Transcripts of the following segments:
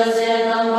Tenzin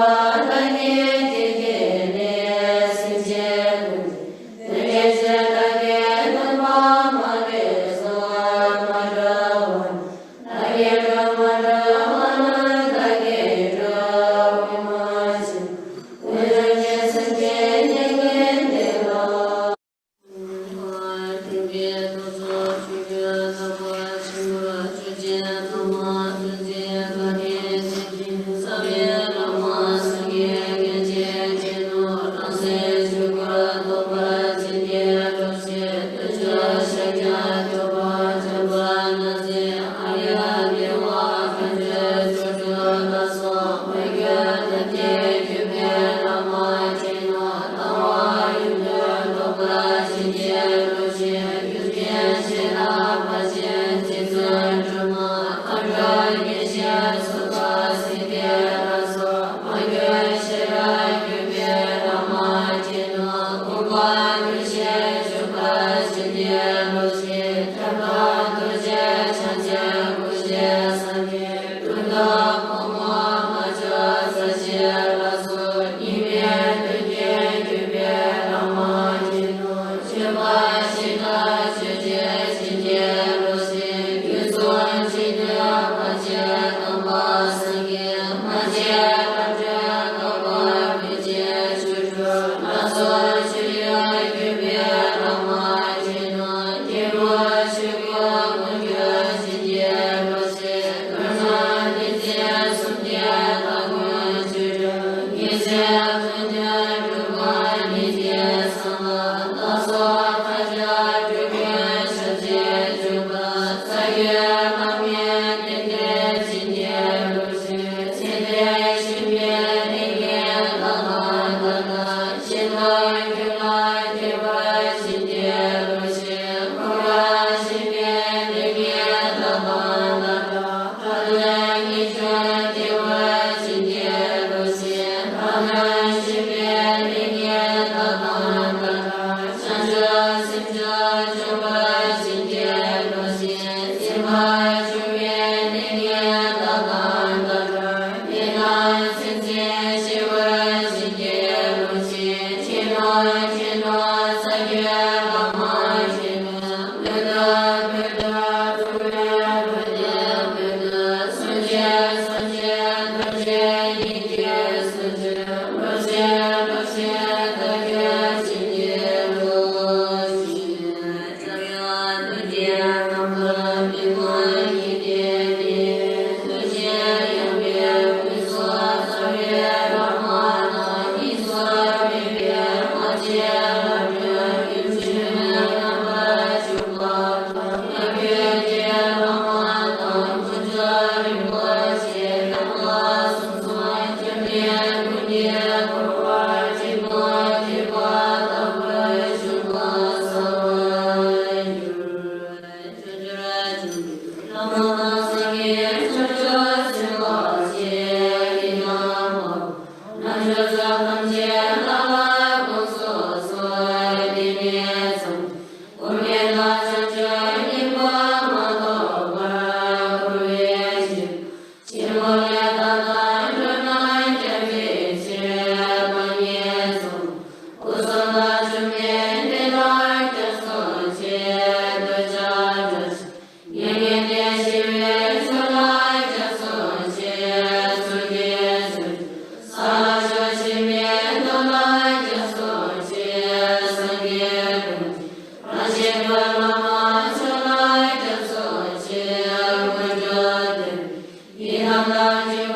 Tenzin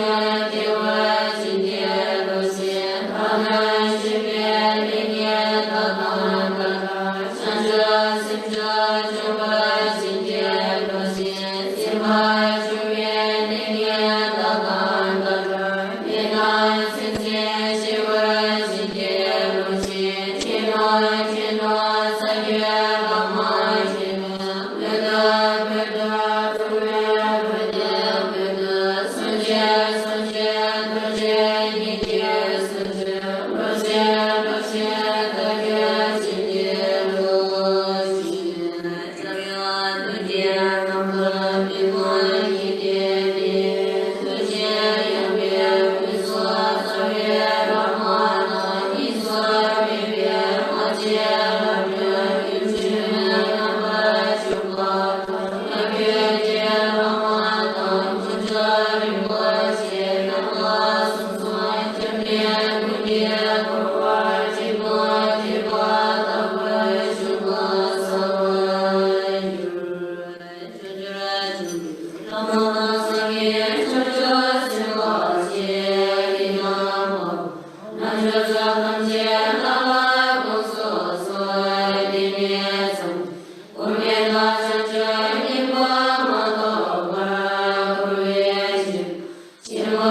Joy. Thank you.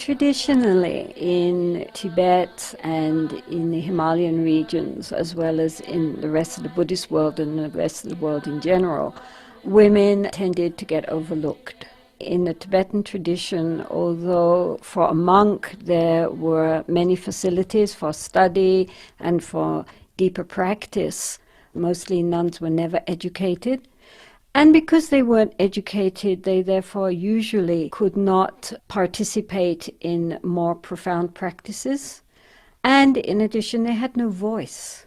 Traditionally, in Tibet and in the Himalayan regions, as well as in the rest of the Buddhist world and the rest of the world in general, women tended to get overlooked. In the Tibetan tradition, although for a monk there were many facilities for study and for deeper practice, mostly nuns were never educated. And because they weren't educated, they therefore usually could not participate in more profound practices. And in addition, they had no voice.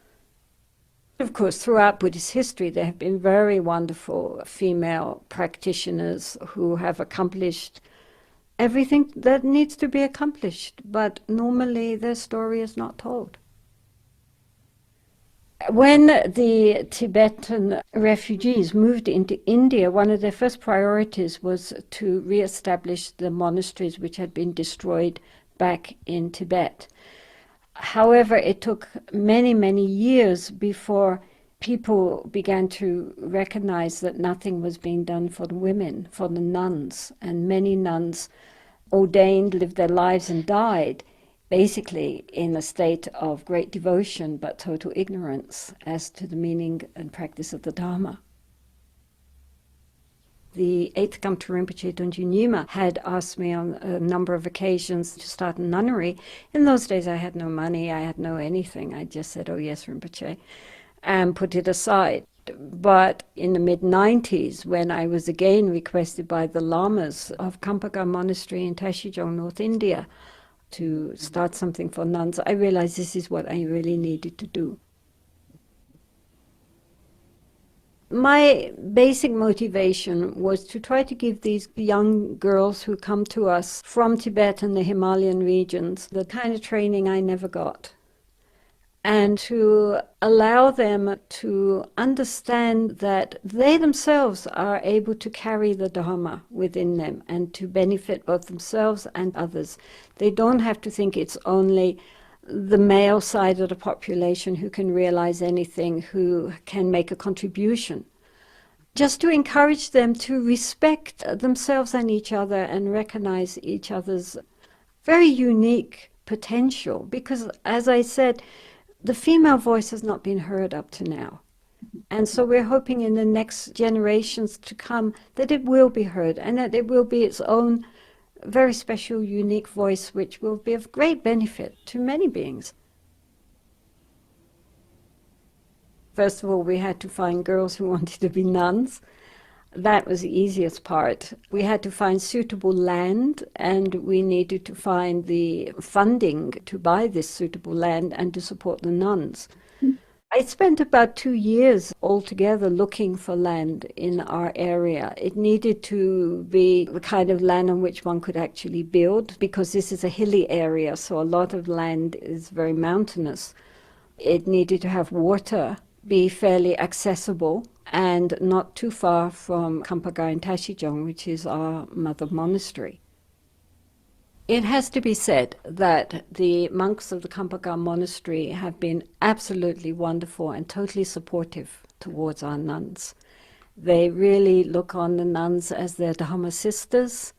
Of course, throughout Buddhist history, there have been very wonderful female practitioners who have accomplished everything that needs to be accomplished, but normally their story is not told. When the Tibetan refugees moved into India, one of their first priorities was to re-establish the monasteries which had been destroyed back in Tibet. However, it took many, many years before people began to recognize that nothing was being done for the women, for the nuns, and many nuns ordained, lived their lives and died basically in a state of great devotion but total ignorance as to the meaning and practice of the Dharma. The 8th Gampo Rinpoche Donji Nyima had asked me on a number of occasions to start a nunnery. In those days I had no money, I had no anything. I just said, oh yes, Rinpoche, and put it aside. But in the mid-90s, when I was again requested by the lamas of Kampagar Monastery in Tashijong, North India, to start something for nuns, I realized this is what I really needed to do. My basic motivation was to try to give these young girls who come to us from Tibet and the Himalayan regions the kind of training I never got, and to allow them to understand that they themselves are able to carry the Dharma within them and to benefit both themselves and others. They don't have to think it's only the male side of the population who can realize anything, who can make a contribution. Just to encourage them to respect themselves and each other and recognize each other's very unique potential. Because, as I said, the female voice has not been heard up to now. And so we're hoping in the next generations to come that it will be heard and that it will be its own very special, unique voice, which will be of great benefit to many beings. First of all, we had to find girls who wanted to be nuns. That was the easiest part. We had to find suitable land, and we needed to find the funding to buy this suitable land and to support the nuns. I spent about 2 years altogether looking for land in our area. It needed to be the kind of land on which one could actually build, because this is a hilly area, so a lot of land is very mountainous. It needed to have water, be fairly accessible, and not too far from Kampagar in Tashijong, which is our mother monastery. It has to be said that the monks of the Kampagar monastery have been absolutely wonderful and totally supportive towards our nuns. They really look on the nuns as their Dharma sisters,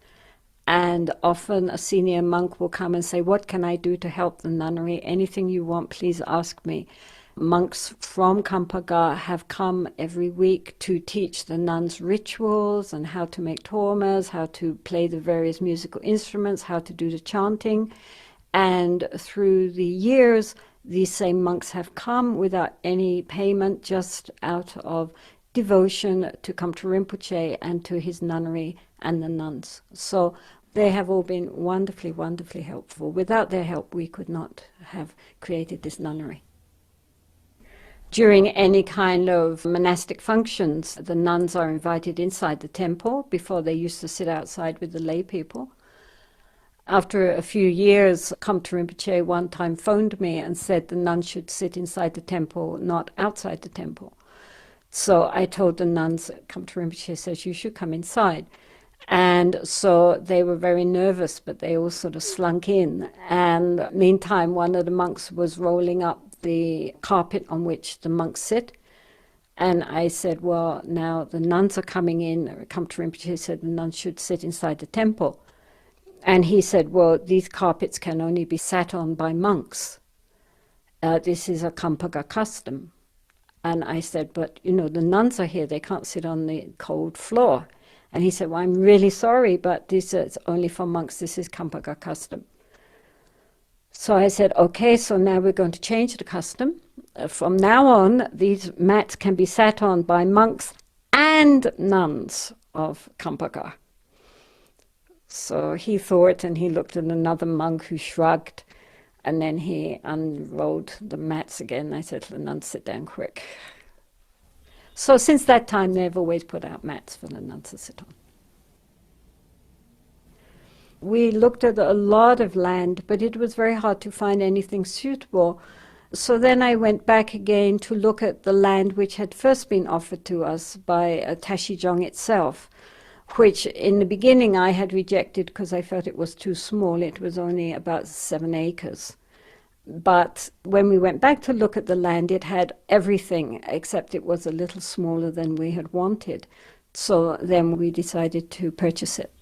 and often a senior monk will come and say, what can I do to help the nunnery? Anything you want, please ask me. Monks from Kampagar have come every week to teach the nuns rituals and how to make tormas, how to play the various musical instruments, how to do the chanting. And through the years, these same monks have come without any payment, just out of devotion to Gampo Rinpoche and to his nunnery and the nuns. So they have all been wonderfully, wonderfully helpful. Without their help, we could not have created this nunnery. During any kind of monastic functions, the nuns are invited inside the temple. Before, they used to sit outside with the lay people. After a few years, Gampo Rinpoche one time phoned me and said the nuns should sit inside the temple, not outside the temple. So I told the nuns, Gampo Rinpoche says, you should come inside. And so they were very nervous, but they all sort of slunk in. And meantime, one of the monks was rolling up the carpet on which the monks sit. And I said, well, now the nuns are coming in. Gampo Rinpoche said the nuns should sit inside the temple. And he said, well, these carpets can only be sat on by monks. This is a Kampaka custom. And I said, but, you know, the nuns are here. They can't sit on the cold floor. And he said, well, I'm really sorry, but this is only for monks. This is Kampaka custom. So I said, okay, so now we're going to change the custom. From now on, these mats can be sat on by monks and nuns of Kampaka. So he thought, and he looked at another monk who shrugged, and then he unrolled the mats again. I said to the nuns, sit down quick. So since that time, they've always put out mats for the nuns to sit on. We looked at a lot of land, but it was very hard to find anything suitable. So then I went back again to look at the land which had first been offered to us by Tashijong itself, which in the beginning I had rejected because I felt it was too small. It was only about 7 acres. But when we went back to look at the land, it had everything, except it was a little smaller than we had wanted. So then we decided to purchase it.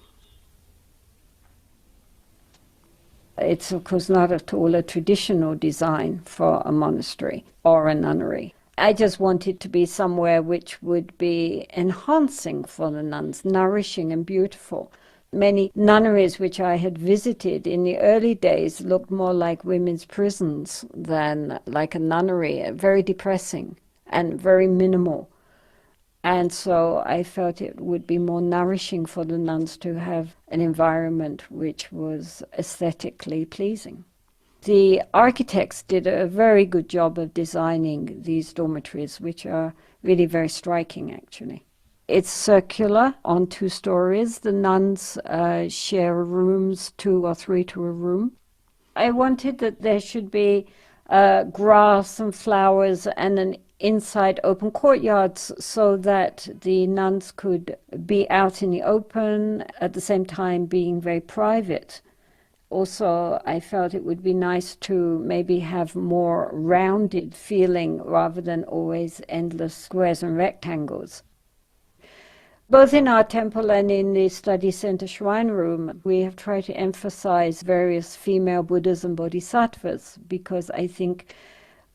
It's, of course, not at all a traditional design for a monastery or a nunnery. I just wanted to be somewhere which would be enhancing for the nuns, nourishing and beautiful. Many nunneries which I had visited in the early days looked more like women's prisons than like a nunnery, very depressing and very minimal. And so I felt it would be more nourishing for the nuns to have an environment which was aesthetically pleasing. The architects did a very good job of designing these dormitories, which are really very striking, actually. It's circular on 2 stories. The nuns share rooms, 2 or 3 to a room. I wanted that there should be grass and flowers and an inside open courtyards so that the nuns could be out in the open, at the same time being very private. Also, I felt it would be nice to maybe have more rounded feeling rather than always endless squares and rectangles. Both in our temple and in the study center shrine room, we have tried to emphasize various female Buddhas and Bodhisattvas, because I think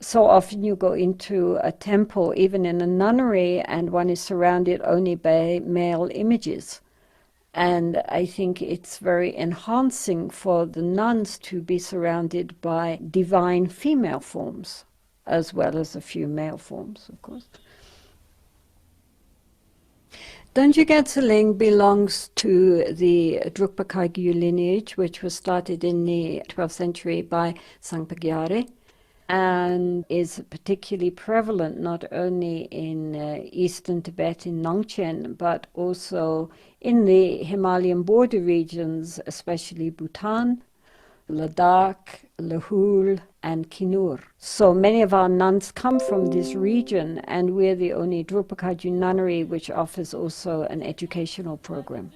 so often you go into a temple, even in a nunnery, and one is surrounded only by male images. And I think it's very enhancing for the nuns to be surrounded by divine female forms, as well as a few male forms, of course. Dongye Gyatso belongs to the Drukpa Kagyu lineage, which was started in the 12th century by Sangpa Gyare, and is particularly prevalent not only in eastern Tibet in Nongchen, but also in the Himalayan border regions, especially Bhutan, Ladakh, Lahul, and Kinur. So many of our nuns come from this region, and we're the only Drukpa Kagyu nunnery which offers also an educational program.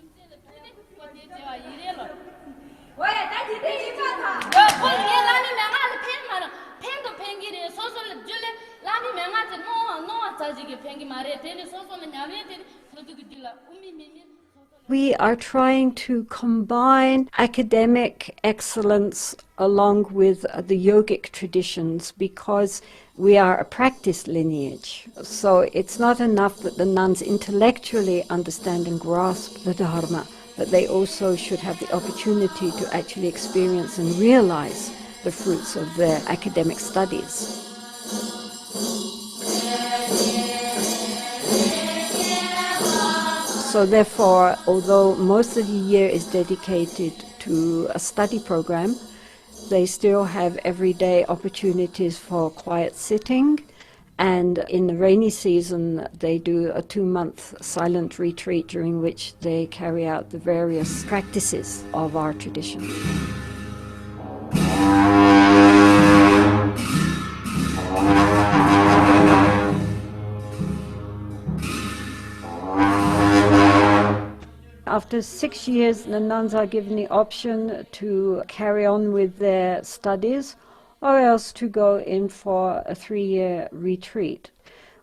We are trying to combine academic excellence along with the yogic traditions, because we are a practice lineage. So it's not enough that the nuns intellectually understand and grasp the Dharma, but they also should have the opportunity to actually experience and realize the fruits of their academic studies. So therefore, although most of the year is dedicated to a study program, they still have everyday opportunities for quiet sitting. And in the rainy season, they do a 2-month silent retreat during which they carry out the various practices of our tradition. After 6 years, the nuns are given the option to carry on with their studies or else to go in for a 3-year retreat.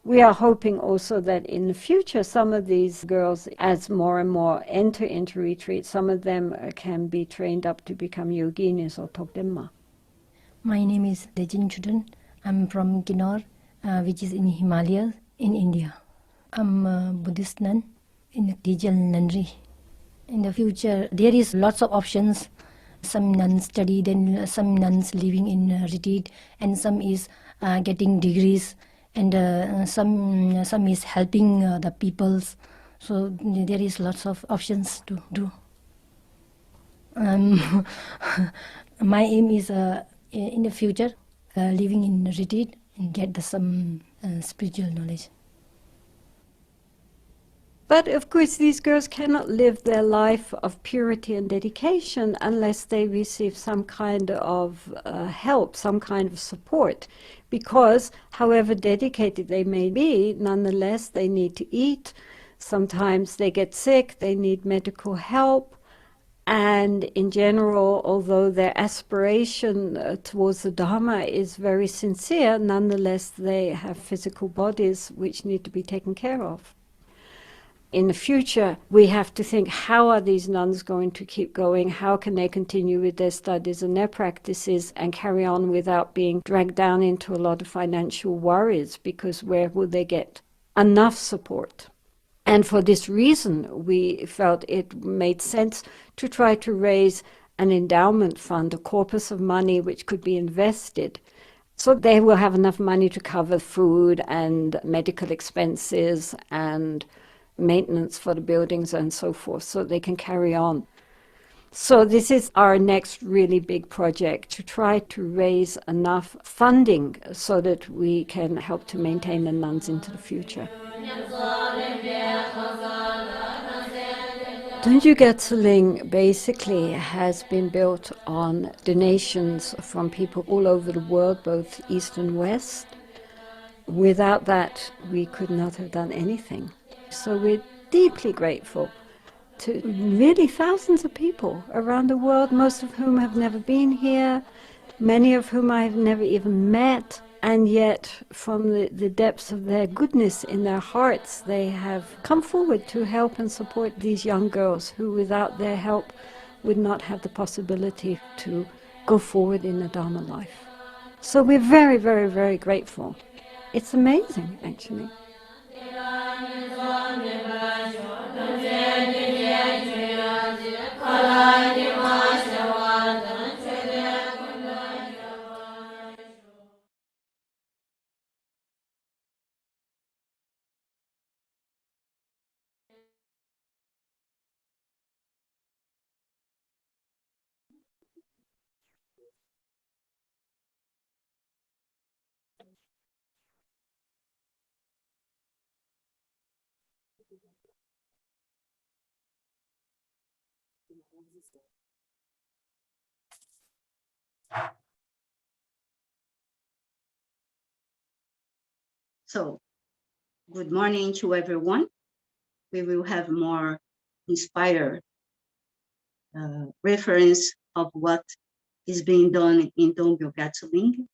We are hoping also that in the future, some of these girls, as more and more enter into retreat, some of them can be trained up to become yoginis or tokdenma. My name is Tenzin. I'm from Kinnaur, which is in Himalayas, in India. I'm a Buddhist nun in the Tijal Nunnery. In the future, there is lots of options. Some nuns study, then some nuns living in retreat, and some is getting degrees, and some is helping the peoples. So there is lots of options to do. My aim is in the future living in retreat and get some spiritual knowledge. But of course, these girls cannot live their life of purity and dedication unless they receive some kind of help, some kind of support. Because however dedicated they may be, nonetheless, they need to eat. Sometimes they get sick, they need medical help. And in general, although their aspiration towards the Dharma is very sincere, nonetheless, they have physical bodies which need to be taken care of. In the future, we have to think, how are these nuns going to keep going? How can they continue with their studies and their practices and carry on without being dragged down into a lot of financial worries? Because where will they get enough support? And for this reason, we felt it made sense to try to raise an endowment fund, a corpus of money which could be invested. So they will have enough money to cover food and medical expenses and maintenance for the buildings and so forth, so they can carry on. So this is our next really big project, to try to raise enough funding so that we can help to maintain the nuns into the future. Donju Getseling basically has been built on donations from people all over the world, both East and West. Without that, we could not have done anything. So we're deeply grateful to really thousands of people around the world, most of whom have never been here, many of whom I've never even met, and yet from the depths of their goodness in their hearts, they have come forward to help and support these young girls who without their help would not have the possibility to go forward in the Dharma life. So we're very, very, very grateful. It's amazing, actually. So, good morning to everyone. We will have more inspired reference of what is being done in Donggyo Gatsuling.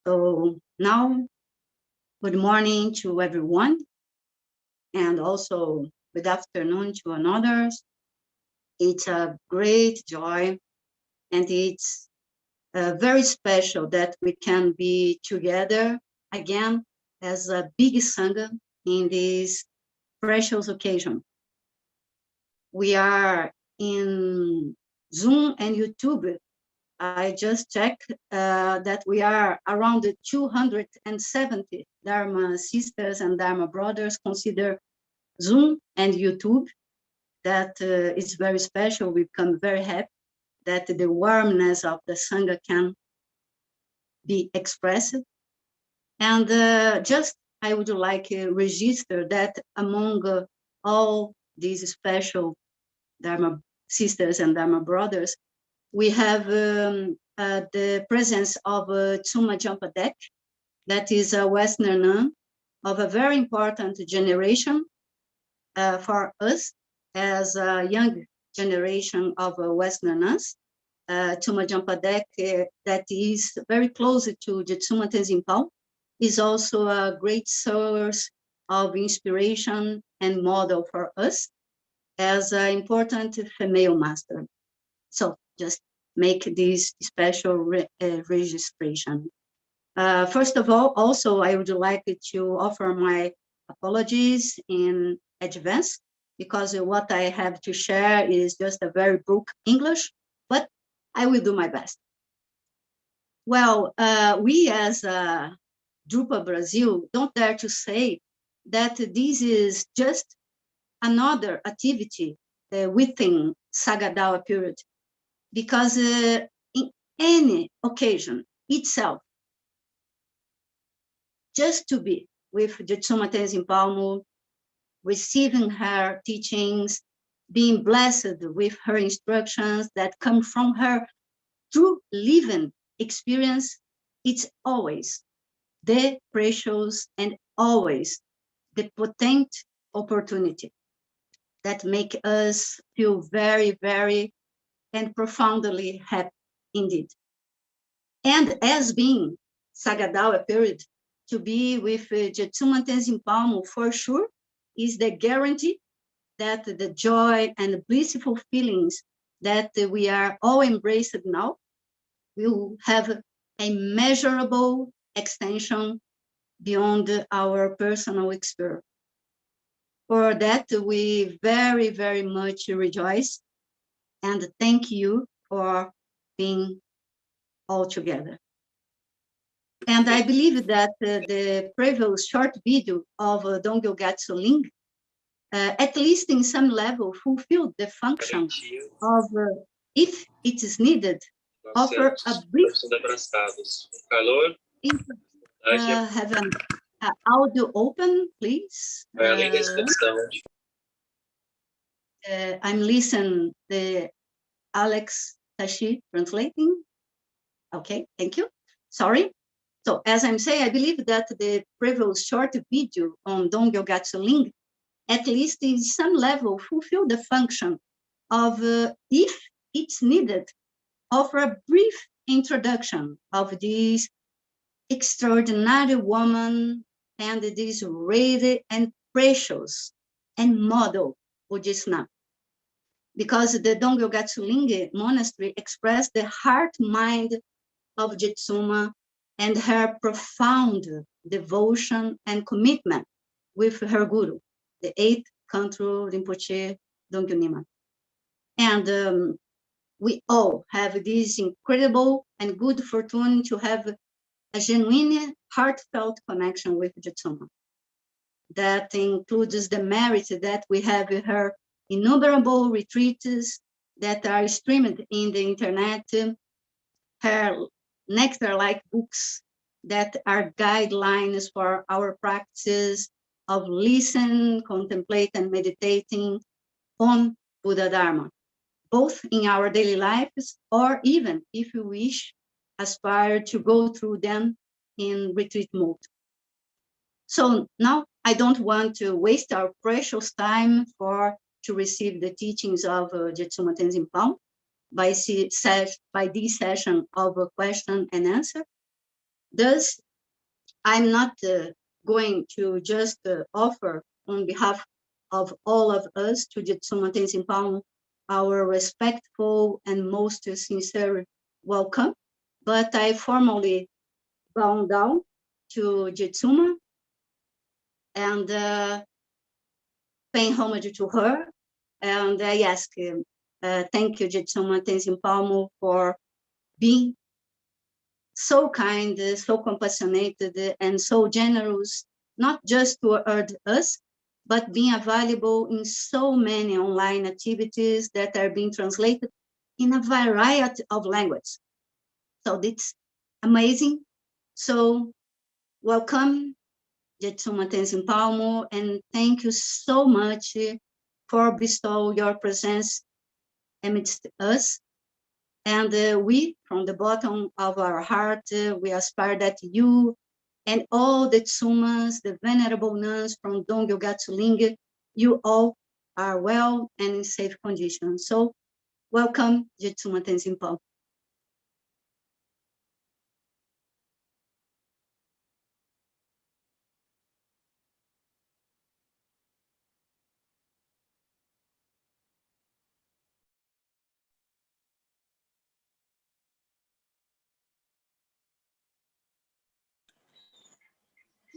So now, good morning to everyone, and also good afternoon to others. It's a great joy, and it's very special that we can be together again as a big Sangha in this precious occasion. We are in Zoom and YouTube. I just checked that we are around 270 Dharma sisters and Dharma brothers consider Zoom and YouTube. That is very special. We become very happy that the warmness of the Sangha can be expressed. And just I would like to register that among all these special Dharma sisters and Dharma brothers, we have the presence of Tsuma Jampadek, that is a Westerner nun of a very important generation for us as a young generation of Westerner nuns. Tsuma Jampadek, that is very close to Jetsunma Tenzin Palmo, is also a great source of inspiration and model for us as an important female master. So just make this special registration. First of all, also, I would like to offer my apologies in advance because what I have to share is just a very broke English, but I will do my best. Well, we as Drupa Brazil don't dare to say that this is just another activity within Sagadawa period, because in any occasion itself, just to be with Jetsunma Tenzin Palmo, receiving her teachings, being blessed with her instructions that come from her true living experience, it's always the precious and always the potent opportunity that make us feel very, very and profoundly happy indeed. And as being Sagadawa period, to be with Jetsunma Tenzin Palmo for sure is the guarantee that the joy and blissful feelings that we are all embraced now will have a measurable extension beyond our personal experience. For that, we very, very much rejoice and thank you for being all together. And I believe that the previous short video of Dongyo Gatsu Ling, at least in some level, fulfilled the function of, if it is needed, offer a brief have an audio open, please. I'm listening the Alex Tashi translating. Okay, thank you. Sorry. So as I'm saying, I believe that the previous short video on Dongyo Gatsu Ling, at least in some level, fulfill the function of, if it's needed, offer a brief introduction of this extraordinary woman and this rare and precious and model Ujisna. Because the Dongyo Gatsu Ling monastery expressed the heart mind of Jetsunma and her profound devotion and commitment with her guru, the 8th Kantro Rinpoche Dongyo Nyima. And we all have this incredible and good fortune to have a genuine, heartfelt connection with Jetsunma. That includes the merit that we have her innumerable retreats that are streamed in the internet, her nectar-like books that are guidelines for our practice of listen, contemplate, and meditating on Buddha Dharma, both in our daily lives or even, if you wish, aspire to go through them in retreat mode. So now I don't want to waste our precious time to receive the teachings of Jetsunma Tenzin Palmo by this session of a question and answer. Thus, I'm not going to just offer on behalf of all of us to Jetsunma Tenzin Palmo our respectful and most sincere welcome, but I formally bow down to Jetsunma and paying homage to her. And I ask him, thank you, Jetsunma Tenzin Palmo, for being so kind, so compassionate, and so generous, not just toward us, but being available in so many online activities that are being translated in a variety of languages. So that's amazing. So welcome, Jetsunma Tenzin Palmo, and thank you so much for bestow your presence amidst us. And we, from the bottom of our heart, we aspire that you and all the Tsumas, the venerable nuns from Dongyo Gatsulinga, you all are well and in safe conditions. So welcome, Jetsuma Tenzin Palmo.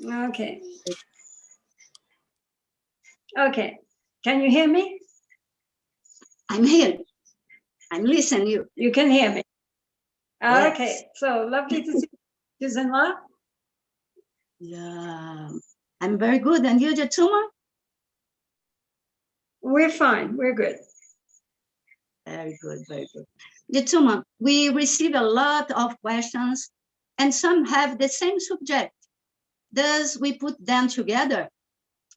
Okay. Okay. Can you hear me? I'm here. I'm listening you. You can hear me. Yes. Okay. So lovely to see you, Zenwa. Yeah, I'm very good. And you, Jetsuma? We're fine. We're good. Very good, very good. Jetsuma, we receive a lot of questions and some have the same subject. Thus, we put them together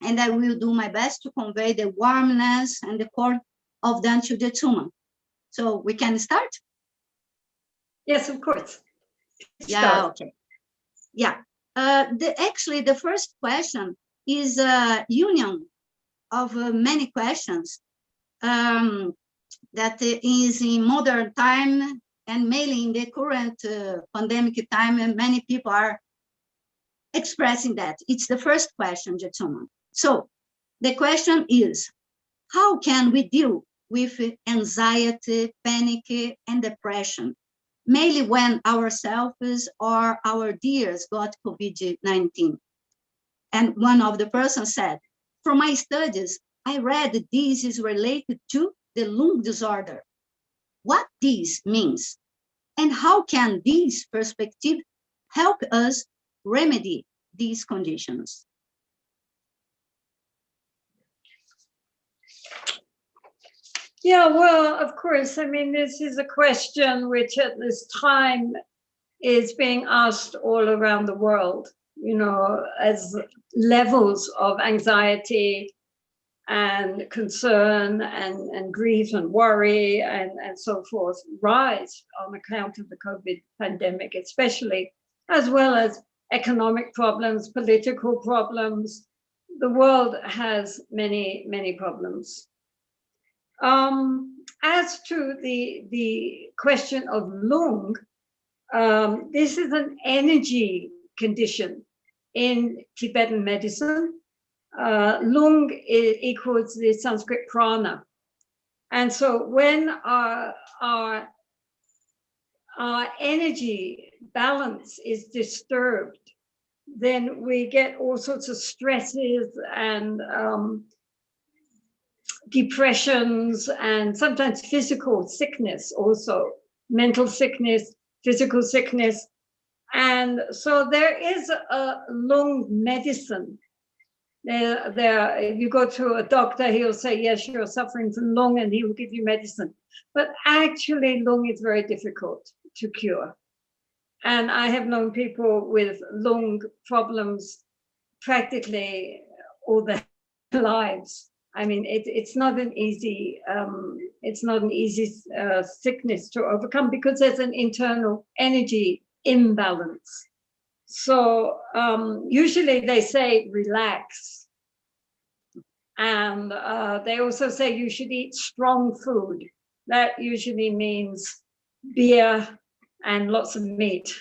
and I will do my best to convey the warmness and the core of them to Jetsuma. So we can start? Yes, of course. Yeah, okay. Yeah. Actually, the first question is a union of many questions that is in modern time and mainly in the current pandemic time, and many people are expressing that. It's the first question, Jetsuma. So the question is, how can we deal with anxiety, panic, and depression, mainly when ourselves or our dears got COVID-19? And one of the persons said, from my studies, I read that this is related to the lung disorder. What this means, and how can this perspective help us remedy these conditions? Yeah, well, of course. I mean, this is a question which at this time is being asked all around the world, you know, as levels of anxiety and concern and grief and worry and so forth rise on account of the COVID pandemic, especially, as well as economic problems, political problems. The world has many, many problems. As to the question of lung, this is an energy condition in Tibetan medicine. Lung equals the Sanskrit prana. And so when our energy balance is disturbed, then we get all sorts of stresses and depressions and sometimes physical sickness also, mental sickness, physical sickness. And so there is a lung medicine. If you go to a doctor, he'll say, yes, you're suffering from lung, and he will give you medicine. But actually, lung is very difficult to cure. And I have known people with lung problems practically all their lives. I mean, it's not an easy sickness to overcome because there's an internal energy imbalance. So usually they say relax, and they also say you should eat strong food. That usually means beer and lots of meat.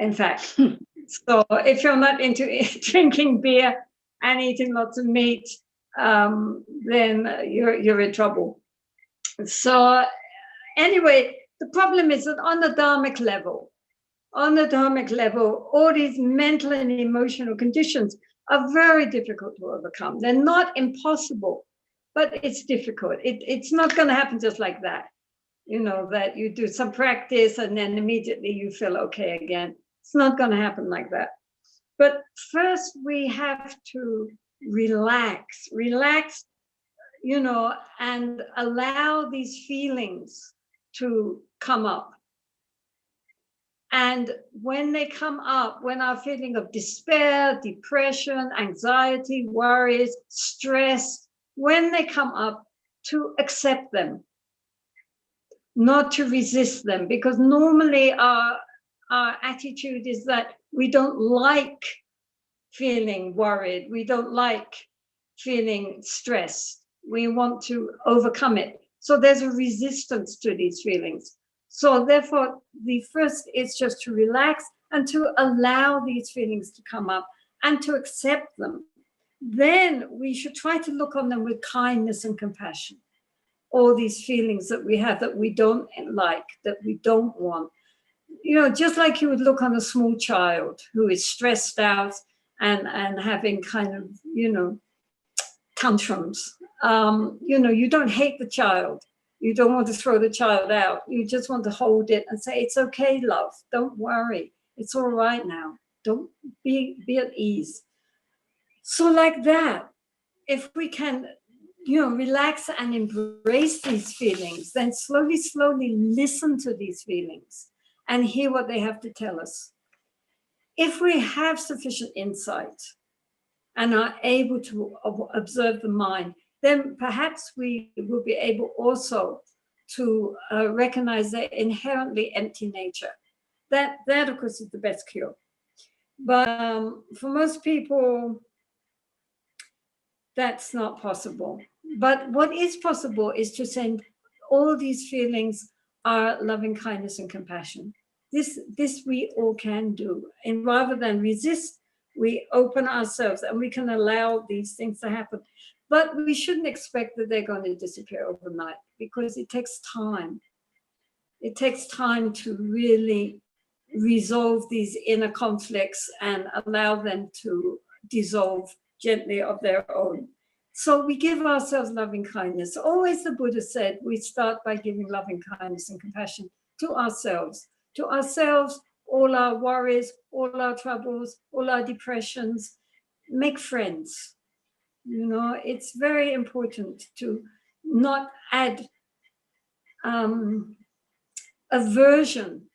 in fact. So if you're not into drinking beer and eating lots of meat, then you're in trouble. So anyway, the problem is that on the dharmic level, all these mental and emotional conditions are very difficult to overcome. They're not impossible, but it's difficult. It's not going to happen just like that. That you do some practice and then immediately you feel okay again. It's not going to happen like that. But first we have to relax, and allow these feelings to come up. And when they come up, when our feeling of despair, depression, anxiety, worries, stress, when they come up, to accept them, not to resist them, because normally our attitude is that we don't like feeling worried, we don't like feeling stressed, we want to overcome it. So there's a resistance to these feelings. So therefore, the first is just to relax and to allow these feelings to come up and to accept them. Then we should try to look on them with kindness and compassion. All these feelings that we have that we don't like, that we don't want. Just like you would look on a small child who is stressed out and having kind of, tantrums. You don't hate the child. You don't want to throw the child out. You just want to hold it and say, it's okay, love. Don't worry. It's all right now. Don't be at ease. So like that, if we can, relax and embrace these feelings, then slowly listen to these feelings and hear what they have to tell us. If we have sufficient insight and are able to observe the mind, then perhaps we will be able also to recognize their inherently empty nature. That, of course, is the best cure. But for most people, that's not possible. But what is possible is to send all these feelings are loving kindness and compassion. This we all can do. And rather than resist, we open ourselves and we can allow these things to happen. But we shouldn't expect that they're going to disappear overnight, because it takes time. It takes time to really resolve these inner conflicts and allow them to dissolve gently of their own. So we give ourselves loving kindness. Always the Buddha said we start by giving loving kindness and compassion to ourselves. To ourselves, all our worries, all our troubles, all our depressions. Make friends. It's very important to not add aversion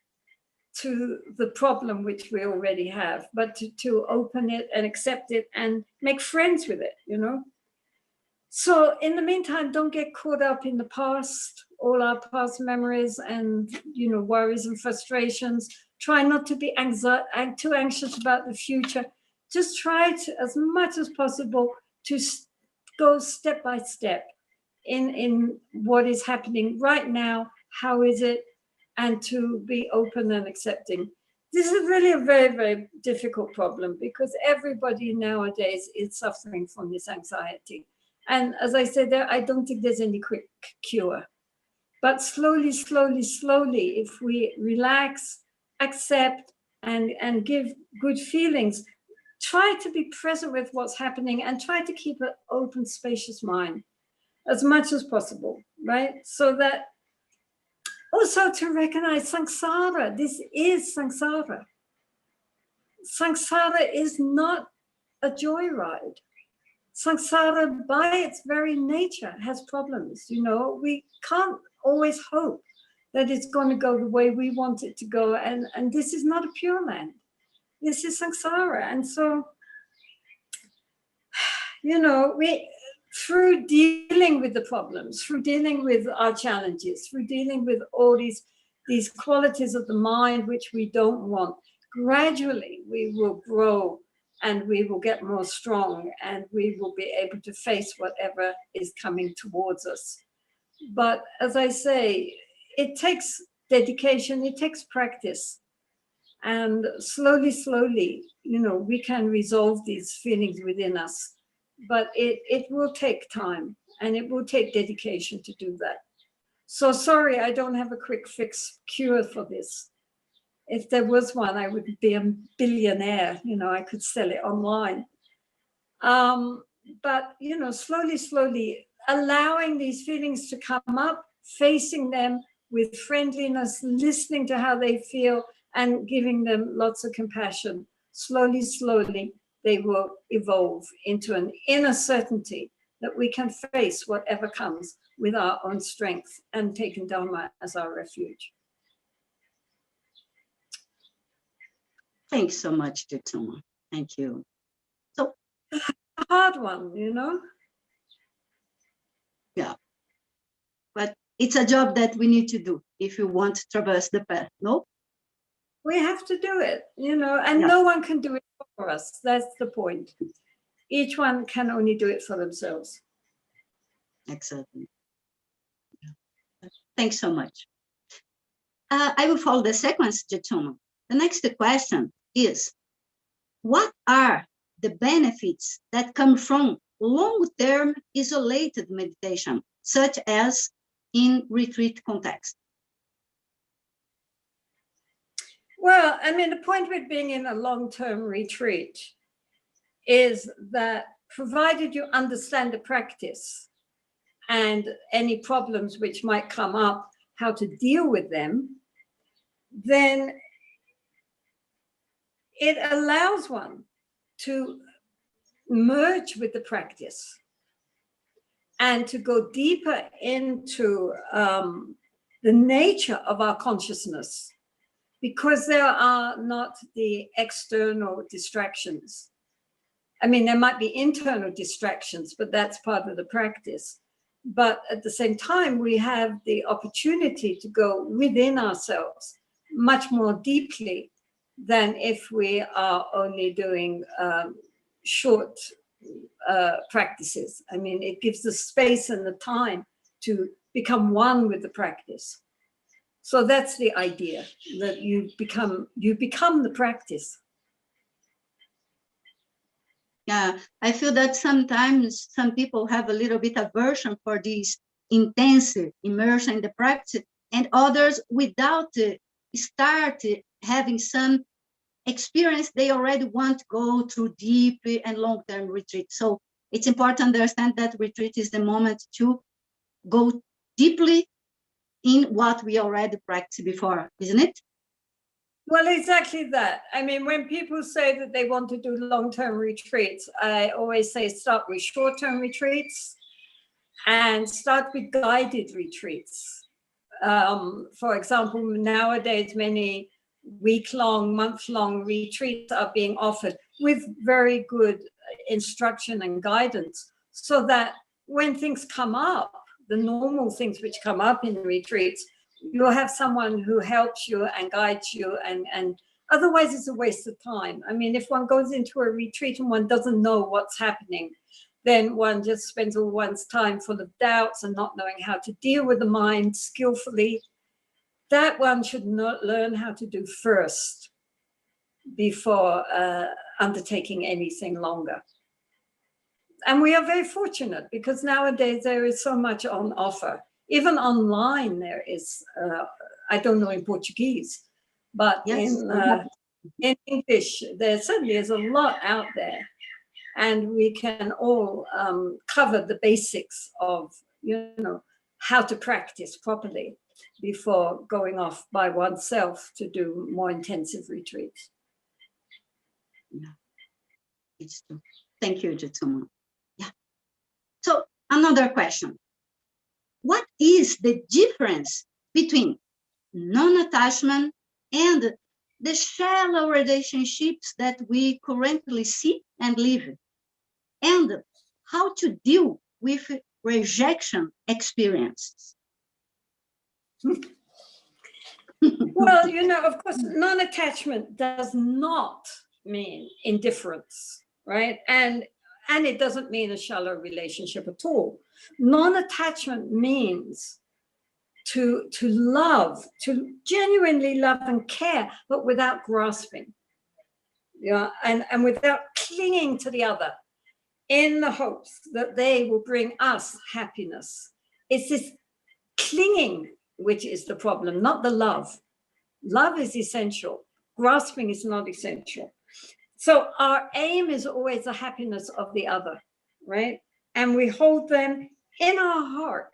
to the problem which we already have, but to open it and accept it and make friends with it, So in the meantime, don't get caught up in the past, all our past memories and, worries and frustrations. Try not to be too anxious about the future. Just try to, as much as possible, to go step by step in what is happening right now. How is it? And to be open and accepting. This is really a very, very difficult problem, because everybody nowadays is suffering from this anxiety. And as I said there, I don't think there's any quick cure. But slowly, if we relax, accept, and give good feelings, try to be present with what's happening and try to keep an open, spacious mind as much as possible, right? So that also to recognize samsara. This is samsara. Samsara is not a joyride. Samsara, by its very nature, has problems. We can't always hope that it's going to go the way we want it to go. And this is not a pure land. This is samsara. And so, we, through dealing with the problems, through dealing with our challenges, through dealing with all these qualities of the mind which we don't want, gradually we will grow and we will get more strong and we will be able to face whatever is coming towards us. But as I say, it takes dedication, it takes practice. And slowly, slowly, we can resolve these feelings within us. But it will take time, and it will take dedication to do that. So sorry, I don't have a quick fix cure for this. If there was one, I would be a billionaire. I could sell it online. But, slowly, slowly, allowing these feelings to come up, facing them with friendliness, listening to how they feel, and giving them lots of compassion. Slowly, slowly, they will evolve into an inner certainty that we can face whatever comes with our own strength and taking Dharma as our refuge. Thanks so much, Jetsunma. Thank you. So, a hard one, Yeah. But it's a job that we need to do if you want to traverse the path, no? We have to do it, and no one can do it for us. That's the point. Each one can only do it for themselves. Exactly. Thanks so much. I will follow the sequence, Jetsunma. The next question is, what are the benefits that come from long-term isolated meditation, such as in retreat context? Well, the point with being in a long-term retreat is that provided you understand the practice and any problems which might come up, how to deal with them, then it allows one to merge with the practice and to go deeper into the nature of our consciousness, because there are not the external distractions. There might be internal distractions, but that's part of the practice. But at the same time, we have the opportunity to go within ourselves much more deeply than if we are only doing short practices. It gives the space and the time to become one with the practice. So that's the idea, that you become the practice. Yeah, I feel that sometimes some people have a little bit aversion for this intensive immersion in the practice, and others, without start having some experience, they already want to go through deep and long-term retreat. So it's important to understand that retreat is the moment to go deeply in what we already practiced before, isn't it? Well, exactly that. When people say that they want to do long-term retreats, I always say start with short-term retreats and start with guided retreats. For example, nowadays, many week-long, month-long retreats are being offered with very good instruction and guidance, so that when things come up, the normal things which come up in retreats, you'll have someone who helps you and guides you, and otherwise it's a waste of time. If one goes into a retreat and one doesn't know what's happening, then one just spends all one's time full of doubts and not knowing how to deal with the mind skillfully. That one should not learn how to do first before undertaking anything longer. And we are very fortunate because nowadays there is so much on offer. Even online there is, I don't know in Portuguese, but yes. in English, there certainly is a lot out there. And we can all cover the basics of, how to practice properly before going off by oneself to do more intensive retreats. Yeah, it's true. Thank you, Jetsunma. Yeah. So another question. What is the difference between non-attachment and the shallow relationships that we currently see and live? And how to deal with rejection experiences? Well, of course, non-attachment does not mean indifference, right? And it doesn't mean a shallow relationship at all. Non-attachment means to love, to genuinely love and care, but without grasping, and without clinging to the other in the hopes that they will bring us happiness. It's this clinging which is the problem, not the love. Love is essential. Grasping is not essential. So our aim is always the happiness of the other, right? And we hold them in our heart,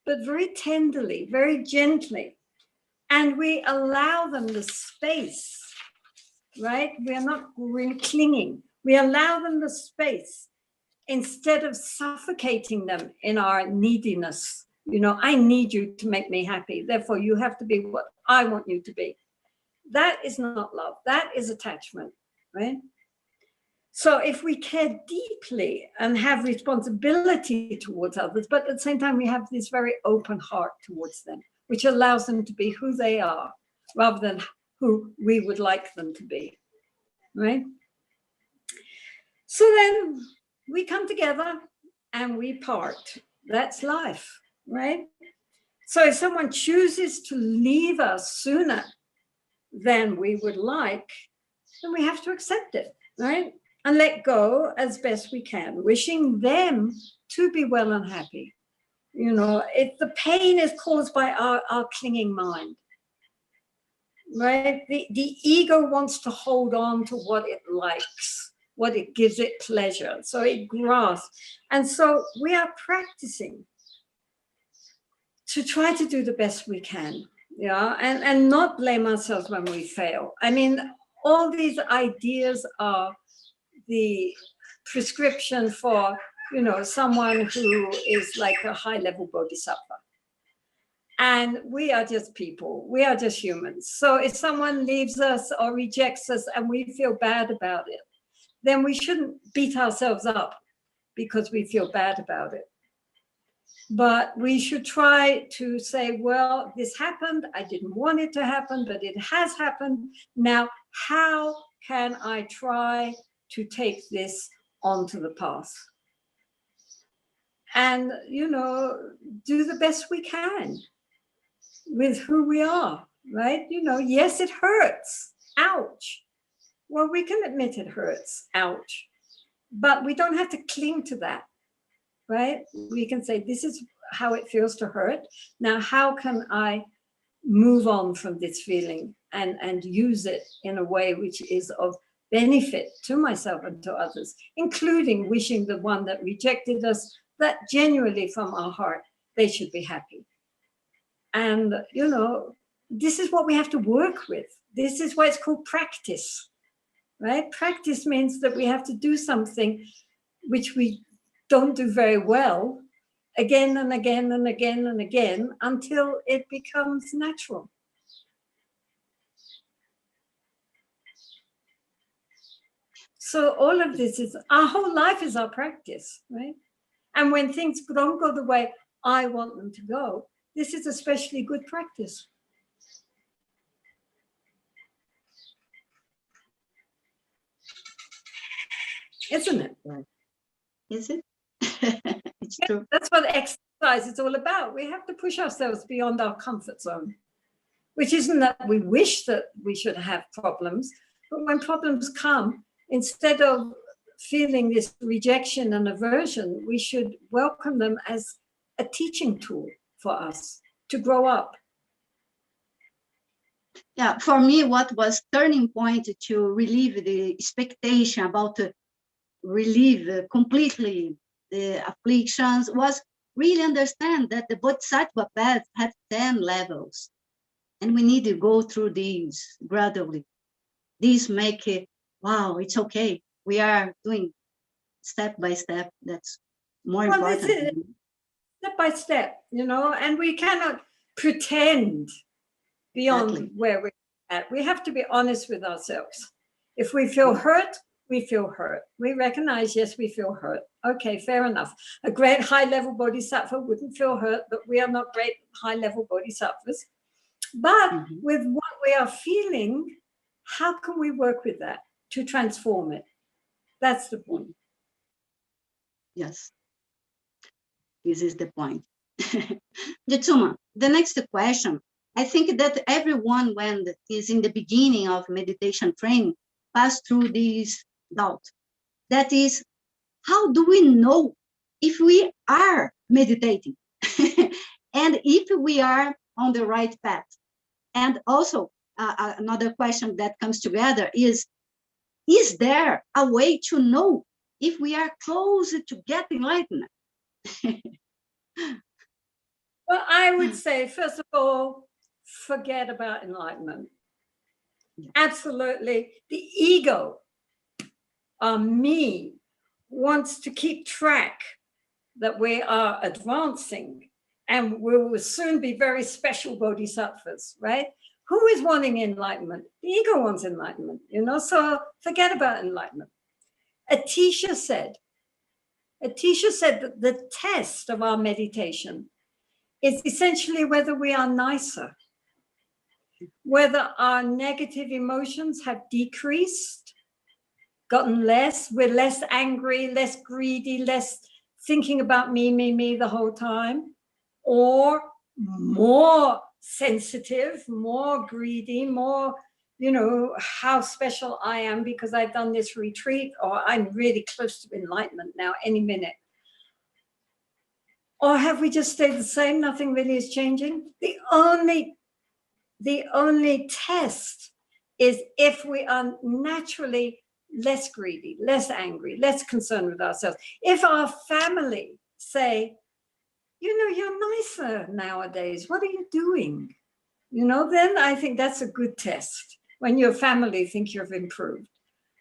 but very tenderly, very gently. And we allow them the space, right? We are not really clinging. We allow them the space instead of suffocating them in our neediness. I need you to make me happy. Therefore, you have to be what I want you to be. That is not love. That is attachment, right? So if we care deeply and have responsibility towards others, but at the same time, we have this very open heart towards them, which allows them to be who they are rather than who we would like them to be, right? So then we come together and we part. That's life, right? So if someone chooses to leave us sooner than we would like, then we have to accept it, right? And let go as best we can, wishing them to be well and happy. If the pain is caused by our clinging mind, right? The ego wants to hold on to what it likes, what it gives it pleasure. So it grasps. And so we are practicing to try to do the best we can, and not blame ourselves when we fail. I mean, all these ideas are the prescription for, someone who is like a high-level bodhisattva. And we are just people. We are just humans. So if someone leaves us or rejects us and we feel bad about it, then we shouldn't beat ourselves up because we feel bad about it. But we should try to say, well, this happened. I didn't want it to happen, but it has happened. Now, how can I try to take this onto the path? And, do the best we can with who we are, right? Yes, it hurts. Ouch. Well, we can admit it hurts. Ouch. But we don't have to cling to that, right? We can say, this is how it feels to hurt. Now, how can I move on from this feeling and use it in a way which is of benefit to myself and to others, including wishing the one that rejected us that genuinely from our heart, they should be happy. And, this is what we have to work with. This is why it's called practice, right? Practice means that we have to do something which we don't do very well again and again and again and again until it becomes natural. So all of this is, our whole life is our practice, right? And when things don't go the way I want them to go, this is especially good practice. Isn't it? Right. Is it? It's true. That's what exercise is all about. We have to push ourselves beyond our comfort zone, which isn't that we wish that we should have problems, but when problems come, instead of feeling this rejection and aversion, we should welcome them as a teaching tool for us to grow up. Yeah, for me, what was turning point to relieve the expectation about relieve completely the afflictions was really understand that the bodhisattva path had 10 levels, and we need to go through these gradually. These make it, wow, it's okay. We are doing step by step. That's more important. This is step by step, and we cannot pretend beyond where we're at. We have to be honest with ourselves. If we feel hurt, we feel hurt. We recognize, yes, we feel hurt. Okay, fair enough. A great high-level bodhisattva wouldn't feel hurt, but we are not great high-level bodhisattvas. But with what we are feeling, how can we work with that to transform it? That's the point. Yes. This is the point. Jetsuma, the next question. I think that everyone, when is in the beginning of meditation training, pass through this doubt. That is, how do we know if we are meditating and if we are on the right path? And also, another question that comes together is there a way to know if we are close to get enlightenment? Well, I would say, first of all, forget about enlightenment. Absolutely. The ego, me, wants to keep track that we are advancing and we will soon be very special bodhisattvas, right? Who is wanting enlightenment? The ego wants enlightenment, so forget about enlightenment. Atisha said that the test of our meditation is essentially whether we are nicer, whether our negative emotions have decreased, gotten less, we're less angry, less greedy, less thinking about me the whole time, or more sensitive, more greedy, more, how special I am because I've done this retreat, or I'm really close to enlightenment now, any minute. Or have we just stayed the same? Nothing really is changing. The only test is if we are naturally less greedy, less angry, less concerned with ourselves. If our family say, you're nicer nowadays, what are you doing? Then I think that's a good test when your family think you've improved,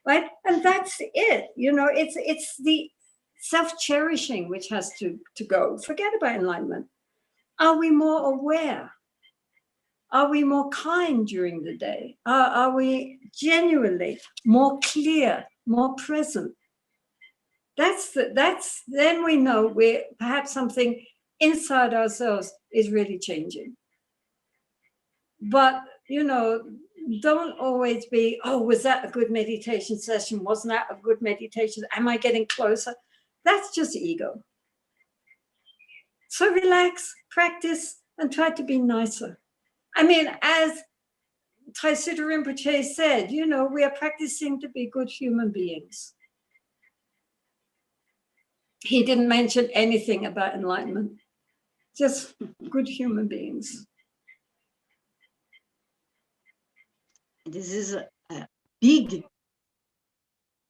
right? And that's it. It's the self-cherishing which has to go. Forget about enlightenment. Are we more aware? Are we more kind during the day? Are we genuinely more clear, more present? Then we know we're perhaps something inside ourselves is really changing. But, don't always be, was that a good meditation session? Wasn't that a good meditation? Am I getting closer? That's just ego. So relax, practice, and try to be nicer. I mean, as Taisida Rinpoche said, we are practicing to be good human beings. He didn't mention anything about enlightenment, just good human beings. This is a big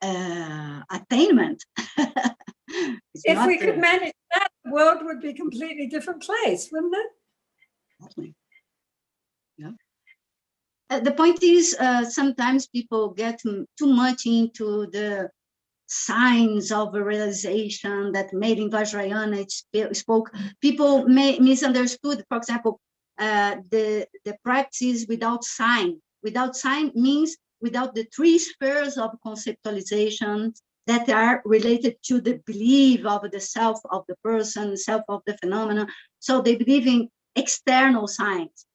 attainment. If we could manage that, the world would be a completely different place, wouldn't it? Yeah. The point is, sometimes people get too much into the signs of a realization that Maiden Vajrayana spoke. People may misunderstood, for example, the practice without sign. Without sign means without the three spheres of conceptualization that are related to the belief of the self of the person, self of the phenomenon. So they believe in external signs.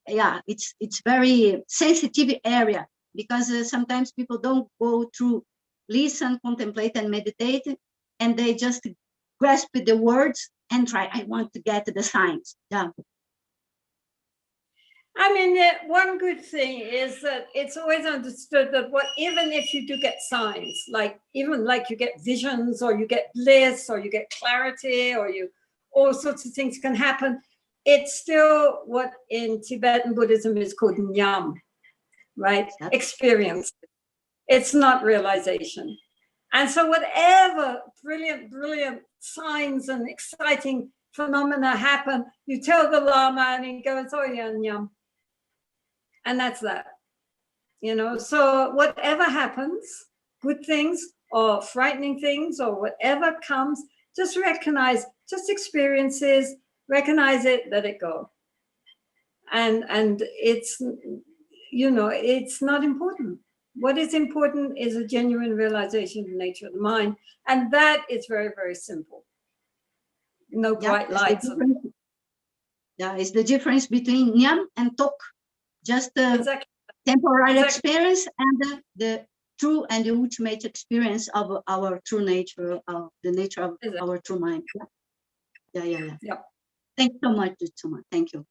Yeah, it's very sensitive area because sometimes people don't go through listen, contemplate, and meditate, and they just grasp the words and try, I want to get the signs. Yeah. I mean, one good thing is that it's always understood that even if you do get signs, even you get visions or you get bliss or you get clarity or all sorts of things can happen, it's still what in Tibetan Buddhism is called nyam, right? Experience. It's not realization. And so whatever brilliant signs and exciting phenomena happen, you tell the Lama and he goes, oh yeah, nyam. And that's that. So whatever happens, good things or frightening things or whatever comes, just recognize, just experiences, recognize it, let it go. And it's, it's not important. What is important is a genuine realization of the nature of the mind. And that is very, very simple. No bright lights. It's the difference between nyam and tok. Just the temporary experience and the true and the ultimate experience of our true nature, the nature of our true mind. Yeah. Yep. Thank you so much, Jetsunma. Thank you.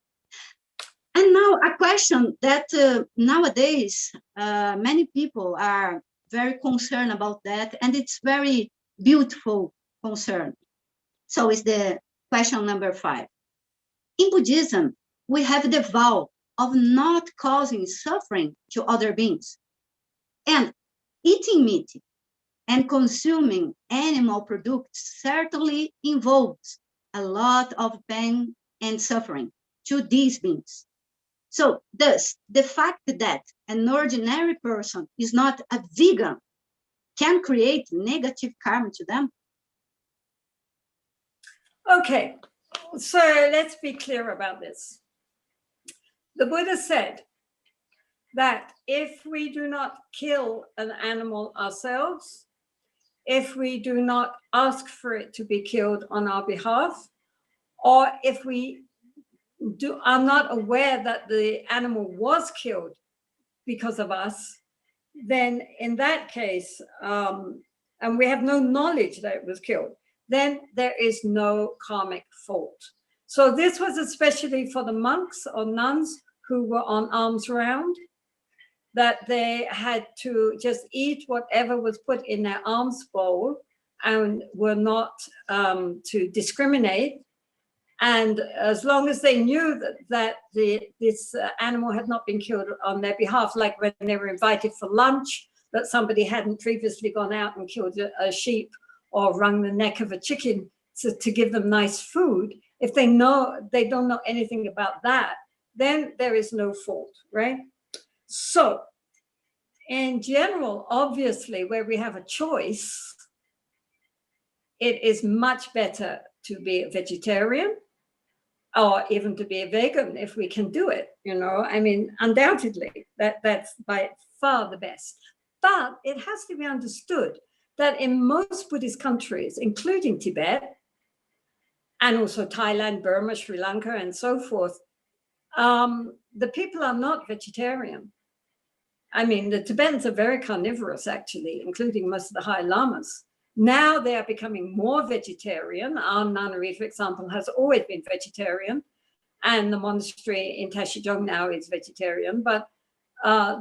And now a question that nowadays many people are very concerned about that, and it's very beautiful concern. So it's the question number 5. In Buddhism, we have the vow of not causing suffering to other beings. And eating meat and consuming animal products certainly involves a lot of pain and suffering to these beings. So thus, the fact that an ordinary person is not a vegan can create negative karma to them. Okay, so let's be clear about this. The Buddha said that if we do not kill an animal ourselves, if we do not ask for it to be killed on our behalf, or if we are not aware that the animal was killed because of us, then in that case, and we have no knowledge that it was killed, then there is no karmic fault. So this was especially for the monks or nuns who were on alms round, that they had to just eat whatever was put in their alms bowl and were not to discriminate. And as long as they knew that this animal had not been killed on their behalf, like when they were invited for lunch, that somebody hadn't previously gone out and killed a sheep or wrung the neck of a chicken to give them nice food, if they don't know anything about that, then there is no fault, right? So in general, obviously, where we have a choice, it is much better to be a vegetarian or even to be a vegan if we can do it, I mean, undoubtedly, that's by far the best. But it has to be understood that in most Buddhist countries, including Tibet, and also Thailand, Burma, Sri Lanka, and so forth, the people are not vegetarian. I mean, the Tibetans are very carnivorous, actually, including most of the high lamas. Now they are becoming more vegetarian. Our nunnery, for example, has always been vegetarian, and the monastery in Tashijong now is vegetarian. But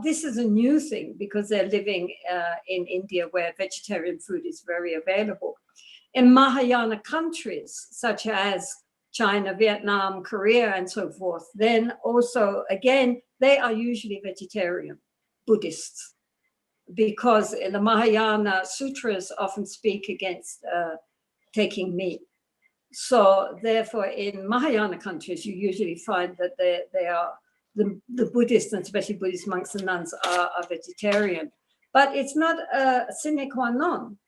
this is a new thing because they're living in India where vegetarian food is very available. In Mahayana countries, such as China, Vietnam, Korea, and so forth, then also, again, they are usually vegetarian Buddhists, because the Mahayana sutras often speak against taking meat. So therefore, in Mahayana countries, you usually find that they are, the Buddhists, and especially Buddhist monks and nuns, are vegetarian. But it's not a sine qua non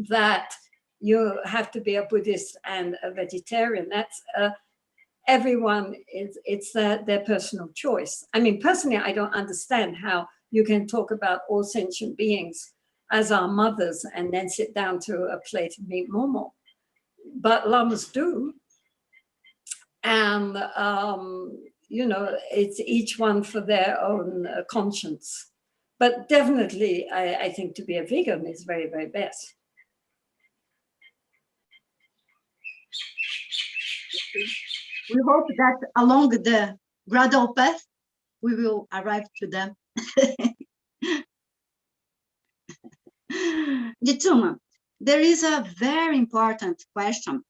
that you have to be a Buddhist and a vegetarian. That's everyone, it's their personal choice. I mean, personally, I don't understand how you can talk about all sentient beings as our mothers and then sit down to a plate of meat momo. But lamas do. And, it's each one for their own conscience. But definitely, I think to be a vegan is very, very best. We hope that along the gradual path, we will arrive to them. Jetsunma, there is a very important question,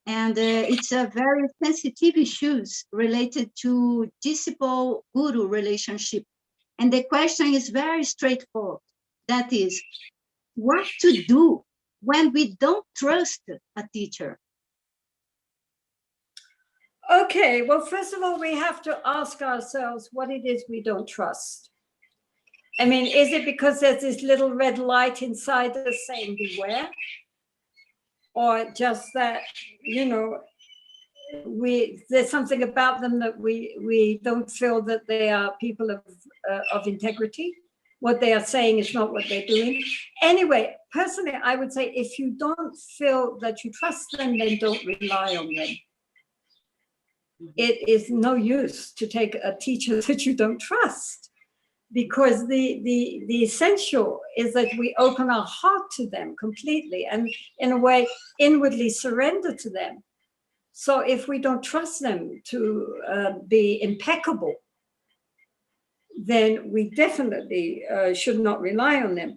and it's a very sensitive issues related to disciple-guru relationship. And the question is very straightforward. That is, what to do when we don't trust a teacher? Okay, well, first of all, we have to ask ourselves what it is we don't trust. I mean, is it because there's this little red light inside us saying beware? Or just that, there's something about them that we don't feel that they are people of integrity. What they are saying is not what they're doing. Anyway, personally, I would say if you don't feel that you trust them, then don't rely on them. It is no use to take a teacher that you don't trust, because the essential is that we open our heart to them completely and in a way inwardly surrender to them. So if we don't trust them to be impeccable, then we definitely should not rely on them.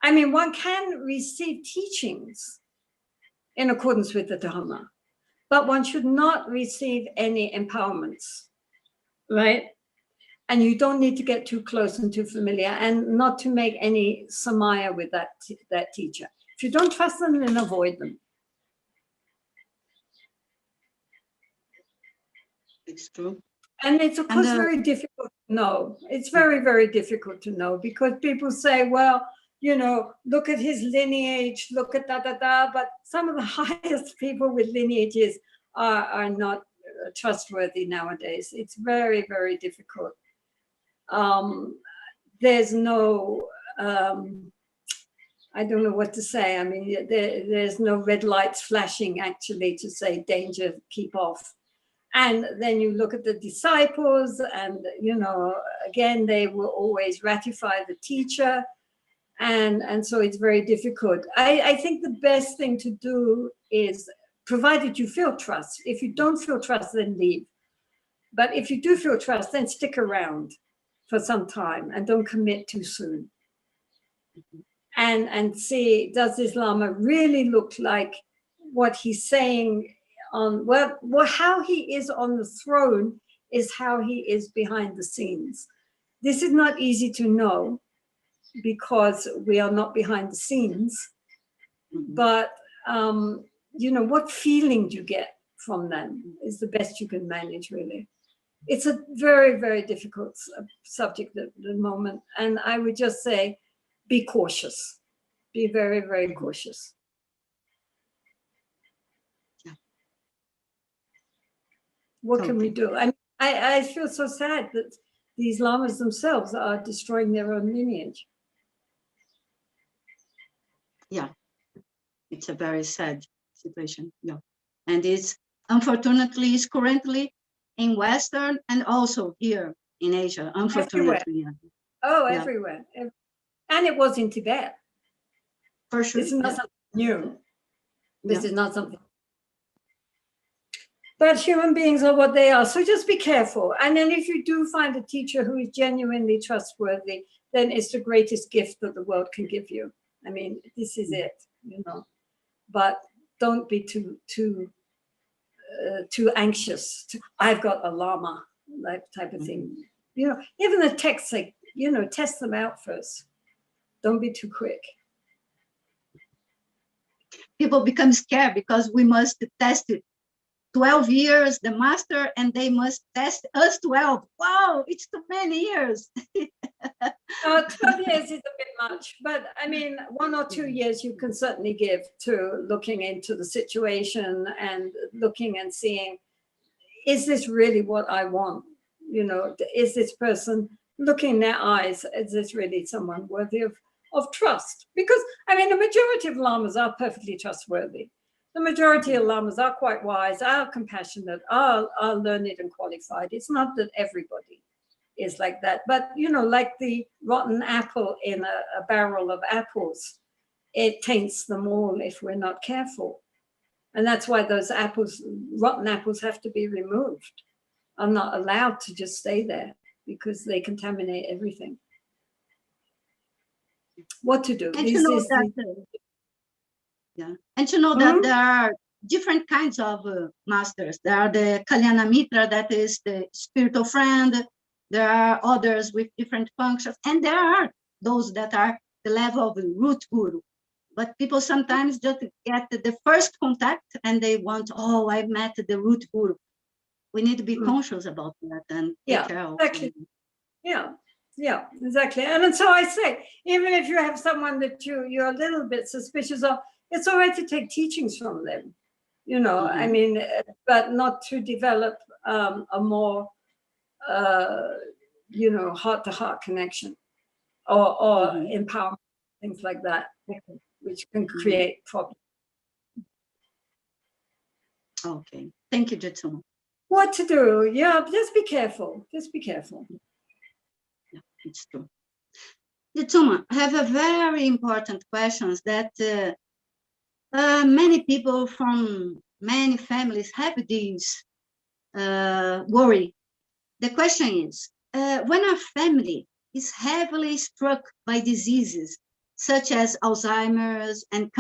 I mean, one can receive teachings in accordance with the Dharma, but one should not receive any empowerments, right? And you don't need to get too close and too familiar, and not to make any samaya with that teacher. If you don't trust them, then avoid them. It's true. And it's, of course, very difficult to know. It's very, very difficult to know, because people say, well, you know, look at his lineage, look at da-da-da, but some of the highest people with lineages are not trustworthy nowadays. It's very, very difficult. There's no, I don't know what to say. I mean, there's no red lights flashing actually to say danger, keep off. And then you look at the disciples, and, you know, again, they will always ratify the teacher. And so it's very difficult. I think the best thing to do is, provided you feel trust. If you don't feel trust, then leave. But if you do feel trust, then stick around for some time and don't commit too soon. And see, does this Lama really look like what he's saying on, well, how he is on the throne is how he is behind the scenes. This is not easy to know because we are not behind the scenes, but you know, what feeling do you get from them is the best you can manage, really. It's a very, very difficult subject at the moment. And I would just say, be cautious. Be very, very cautious. Yeah. What can we do? I feel so sad that these lamas themselves are destroying their own lineage. Yeah, it's a very sad situation. Yeah, and it's, unfortunately, it's currently in Western and also here in Asia, unfortunately. Everywhere. Oh, yeah. Everywhere. And it was in Tibet. For sure. This is not something new. This is not something. But human beings are what they are. So just be careful. And then if you do find a teacher who is genuinely trustworthy, then it's the greatest gift that the world can give you. I mean, this is it, you know. But don't be too anxious. I've got a lama, that type of thing. You know, even the texts, like, you know, test them out first. Don't be too quick. People become scared because we must test it 12 years, the master, and they must test us 12. Wow, it's too many years. 12 years is a bit much, but I mean, 1 or 2 years you can certainly give to looking into the situation and looking and seeing, is this really what I want? You know, is this person, looking in their eyes, is this really someone worthy of trust? Because, I mean, the majority of lamas are perfectly trustworthy. The majority of lamas are quite wise, are compassionate, are learned and qualified. It's not that everybody is like that. But, you know, like the rotten apple in a barrel of apples, it taints them all if we're not careful. And that's why those apples, rotten apples, have to be removed. Are not allowed to just stay there because they contaminate everything. What to do? And you know that there are different kinds of masters. There are the Kalyana Mitra, that is the spiritual friend. There are others with different functions. And there are those that are the level of root guru. But people sometimes just get the first contact and they want, oh, I met the root guru. We need to be conscious about that and take care of exactly. Yeah, exactly. And so I say, even if you have someone that you're a little bit suspicious of, it's all right to take teachings from them, you know, I mean, but not to develop a more, you know, heart-to-heart connection or empowerment, things like that, which can create problems. Okay. Thank you, Jetsunma. What to do? Yeah, just be careful. Just be careful. Yeah, it's true. Jetsunma, I have a very important question that many people from many families have this worry. The question is, when a family is heavily struck by diseases such as Alzheimer's and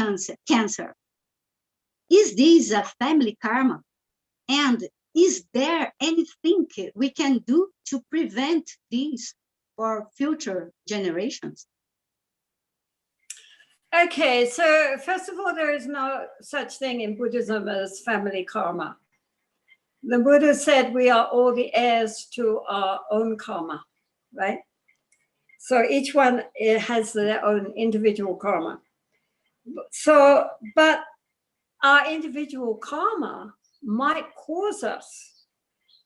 cancer, is this a family karma? And is there anything we can do to prevent this for future generations? Okay, so first of all, there is no such thing in Buddhism as family karma. The Buddha said we are all the heirs to our own karma, right? So each one has their own individual karma. So, but our individual karma might cause us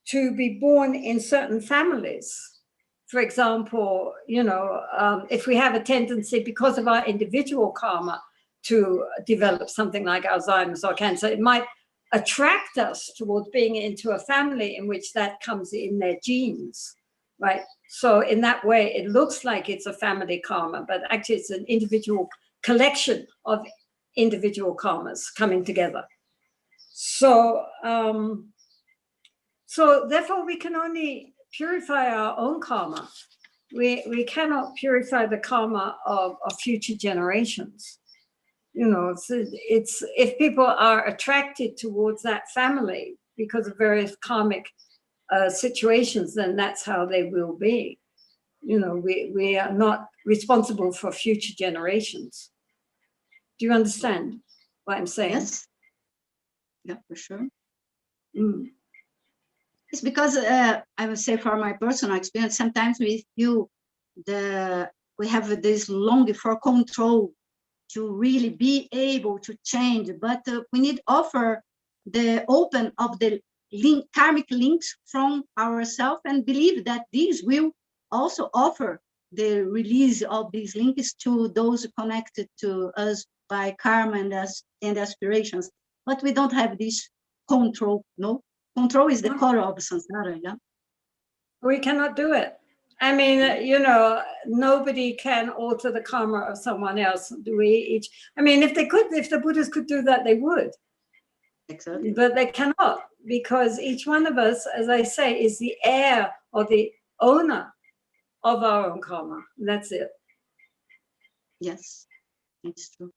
to be born in certain families. For example, if we have a tendency because of our individual karma to develop something like Alzheimer's or cancer, it might attract us towards being into a family in which that comes in their genes, right? So in that way, it looks like it's a family karma, but actually it's an individual collection of individual karmas coming together. So, so therefore we can only purify our own karma. We cannot purify the karma of future generations. It's if people are attracted towards that family because of various karmic situations, then that's how they will be. We are not responsible for future generations. Do you understand what I'm saying? Yes. Yeah, for sure. Mm. It's because I would say, for my personal experience, sometimes we feel we have this longing for control to really be able to change, but we need offer the open of the karmic links from ourselves, and believe that these will also offer the release of these links to those connected to us by karma and aspirations. But we don't have this control. No, control is the core of samsara. Yeah, we cannot do it. I mean, nobody can alter the karma of someone else. Do we each? I mean, if the Buddhists could do that, they would. exactly. But they cannot, because each one of us, as I say, is the heir or the owner of our own karma. That's it. Yes, it's true.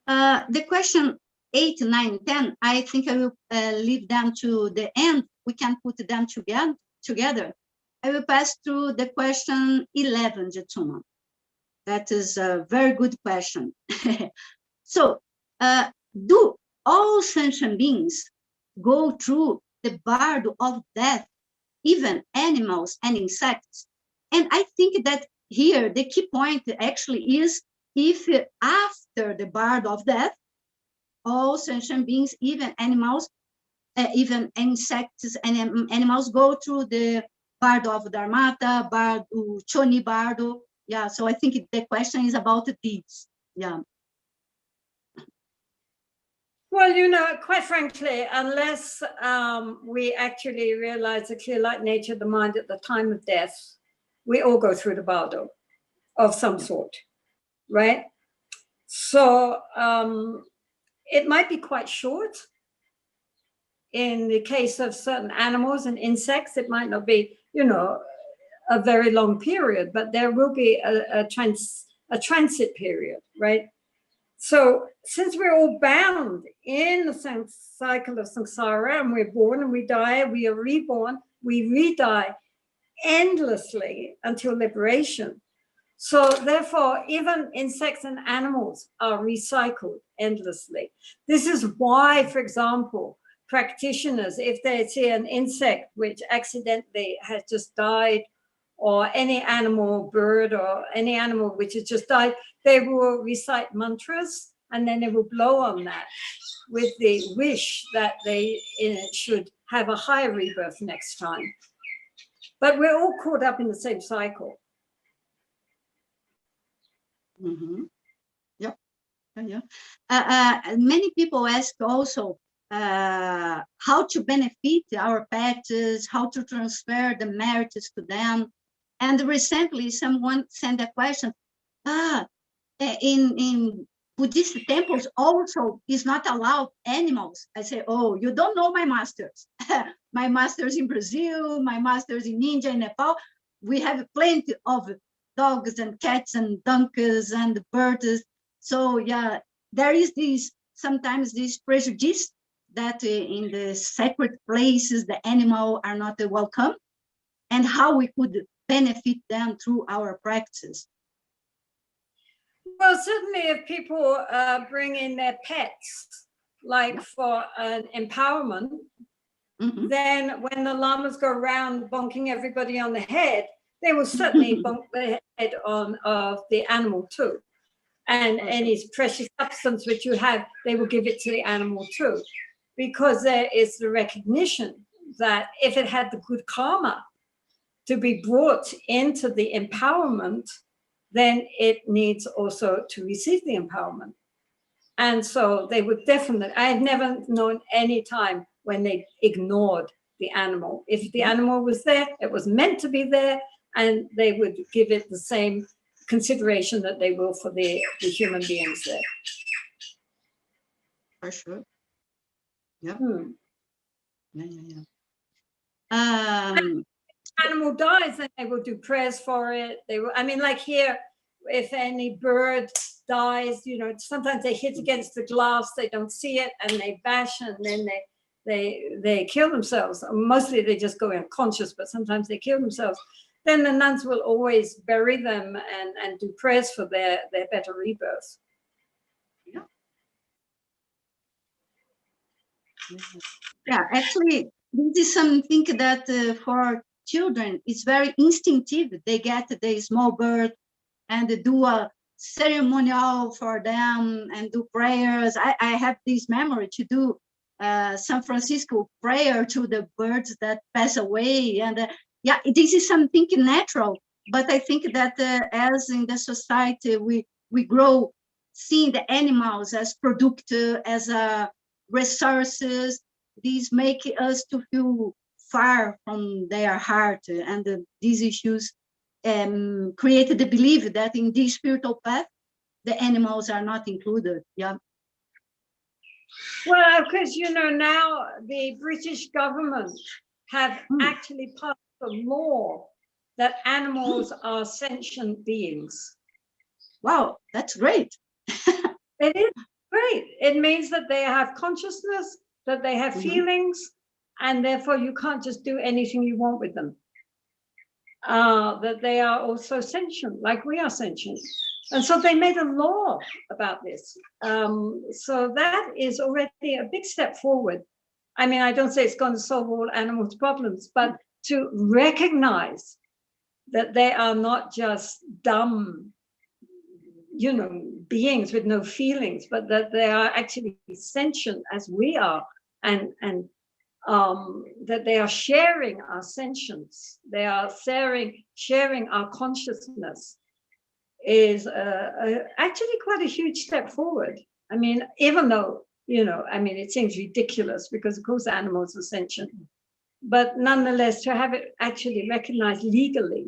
The question 8, 9, 10, I think I will leave them to the end. We can put them together. I will pass through the question 11, Jetsunma. That is a very good question. So, do all sentient beings go through the bardo of death, even animals and insects? And I think that here the key point actually is, if after the bardo of death, all sentient beings, even animals, even insects and animals, go through the bardo of Dharmata, bardo, Choni bardo. Yeah, so I think the question is about these. Yeah. Well, quite frankly, unless we actually realize the clear light nature of the mind at the time of death, we all go through the bardo of some sort, right? So it might be quite short. In the case of certain animals and insects, it might not be, a very long period, but there will be a transit period, right? So since we're all bound in the same cycle of samsara, and we're born and we die, we are reborn, we re-die endlessly until liberation. So therefore, even insects and animals are recycled endlessly. This is why, for example, practitioners, if they see an insect which accidentally has just died, or any animal, bird, or any animal which has just died, they will recite mantras, and then they will blow on that with the wish that they should have a higher rebirth next time. But we're all caught up in the same cycle. Mm-hmm. Yep. Yeah. Many people ask also how to benefit our pets, how to transfer the merits to them. And recently, someone sent a question. In Buddhist temples also is not allowed animals. I say, oh, you don't know my masters. My masters in Brazil, my masters in India, in Nepal. We have plenty of dogs and cats and donkeys and birds. So yeah, there is this sometimes this prejudice that in the sacred places the animal are not welcome, and how we could benefit them through our practice. Well, certainly if people bring in their pets, like for an empowerment, then when the lamas go around bonking everybody on the head, they will certainly bonk the head of the animal too. And any precious substance which you have, they will give it to the animal too. Because there is the recognition that if it had the good karma to be brought into the empowerment, then it needs also to receive the empowerment. And so they would definitely, I had never known any time when they ignored the animal. If the animal was there, it was meant to be there, and they would give it the same consideration that they will for the human beings there. For sure. Yeah. Animal dies, then they will do prayers for it. They will, I mean, like here, if any bird dies, you know, sometimes they hit against the glass, they don't see it, and they bash, and then they kill themselves. Mostly they just go unconscious, but sometimes they kill themselves. Then the nuns will always bury them and do prayers for their better rebirth. Yeah, actually, this is something that for children it's very instinctive. They get the small bird and do a ceremonial for them and do prayers. I have this memory to do San Francisco prayer to the birds that pass away. And yeah, this is something natural. But I think that as in the society, we grow seeing the animals as productive, as resources. These make us to feel far from their heart, and these issues created the belief that in this spiritual path, the animals are not included. Yeah. Well, because, you know, now the British government have actually passed a law that animals are sentient beings. Wow, that's great. It is great. It means that they have consciousness, that they have feelings, and therefore you can't just do anything you want with them. That they are also sentient, like we are sentient. And so they made a law about this. So that is already a big step forward. I mean, I don't say it's going to solve all animals' problems, but to recognize that they are not just dumb, you know, beings with no feelings, but that they are actually sentient as we are, and that they are sharing our sentience, they are sharing our consciousness, is actually quite a huge step forward. I mean, even though, you know, I mean, it seems ridiculous because, of course, animals are sentient, but nonetheless, to have it actually recognized legally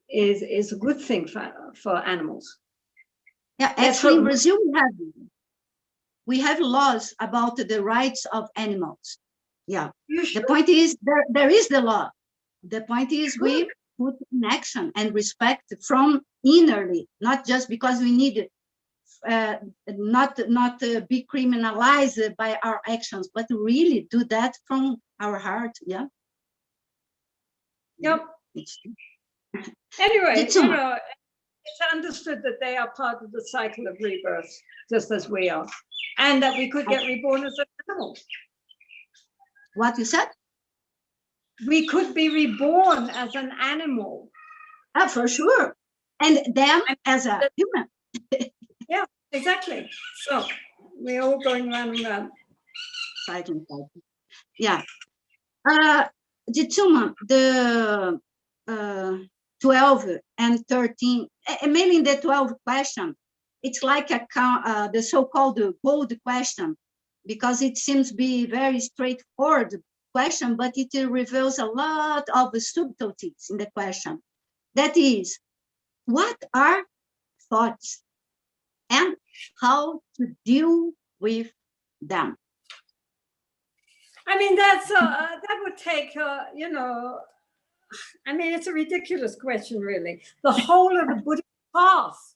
is a good thing for animals. Yeah, actually, in Brazil, we have laws about the rights of animals. Yeah, the point is there is the law. The point is we put in action and respect from innerly, not just because we need not be criminalized by our actions, but really do that from our heart. Yeah. Yep. Anyway, you know, it's understood that they are part of the cycle of rebirth, just as we are, and that we could get reborn as an animal. What you said? We could be reborn as an animal. For sure. And them as a human. Yeah, exactly. So we're all going round and round. Cycling. Yeah. Jetsunma, the 12 and 13, mainly in the 12 question, it's like the so-called gold question, because it seems to be very straightforward question, but it reveals a lot of subtleties in the question. That is, what are thoughts? And how to deal with them? I mean, that would take, you know, I mean, it's a ridiculous question, really. The whole of the Buddhist path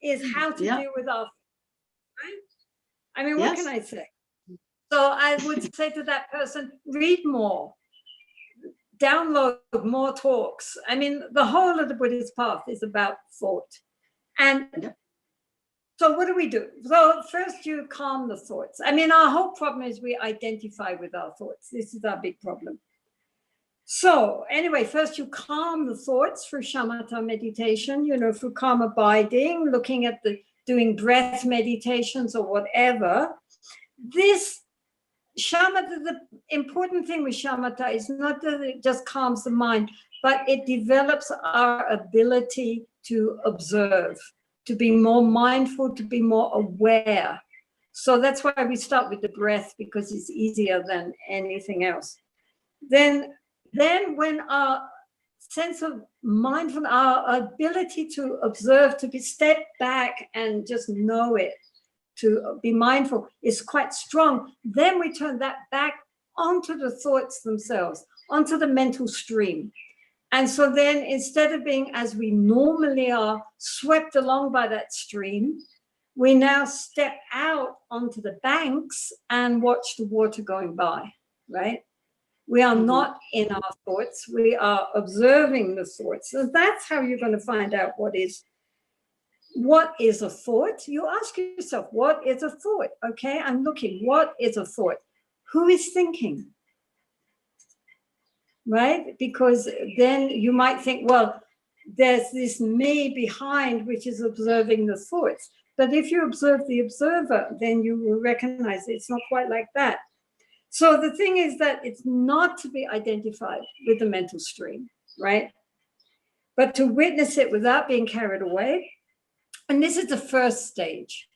is how to deal with our, right? I mean, what can I say? So I would say to that person, read more, download more talks. I mean, the whole of the Buddhist path is about thought. And so what do? So first you calm the thoughts. I mean, our whole problem is we identify with our thoughts. This is our big problem. So anyway, first you calm the thoughts through shamatha meditation, you know, through calm abiding, looking at doing breath meditations or whatever. This shamatha, the important thing with shamatha is not that it just calms the mind, but it develops our ability to observe, to be more mindful, to be more aware. So that's why we start with the breath, because it's easier than anything else. Then when our sense of mindfulness, our ability to observe, to be step back and just know it, to be mindful is quite strong, then we turn that back onto the thoughts themselves, onto the mental stream. And so then instead of being, as we normally are, swept along by that stream, we now step out onto the banks and watch the water going by, right? We are not in our thoughts, we are observing the thoughts. So that's how you're going to find out what is a thought. You ask yourself, what is a thought? Okay, I'm looking, what is a thought? Who is thinking? Right? Because then you might think, well, there's this me behind which is observing the thoughts. But if you observe the observer, then you will recognize it's not quite like that. So the thing is that it's not to be identified with the mental stream, right? But to witness it without being carried away. And this is the first stage.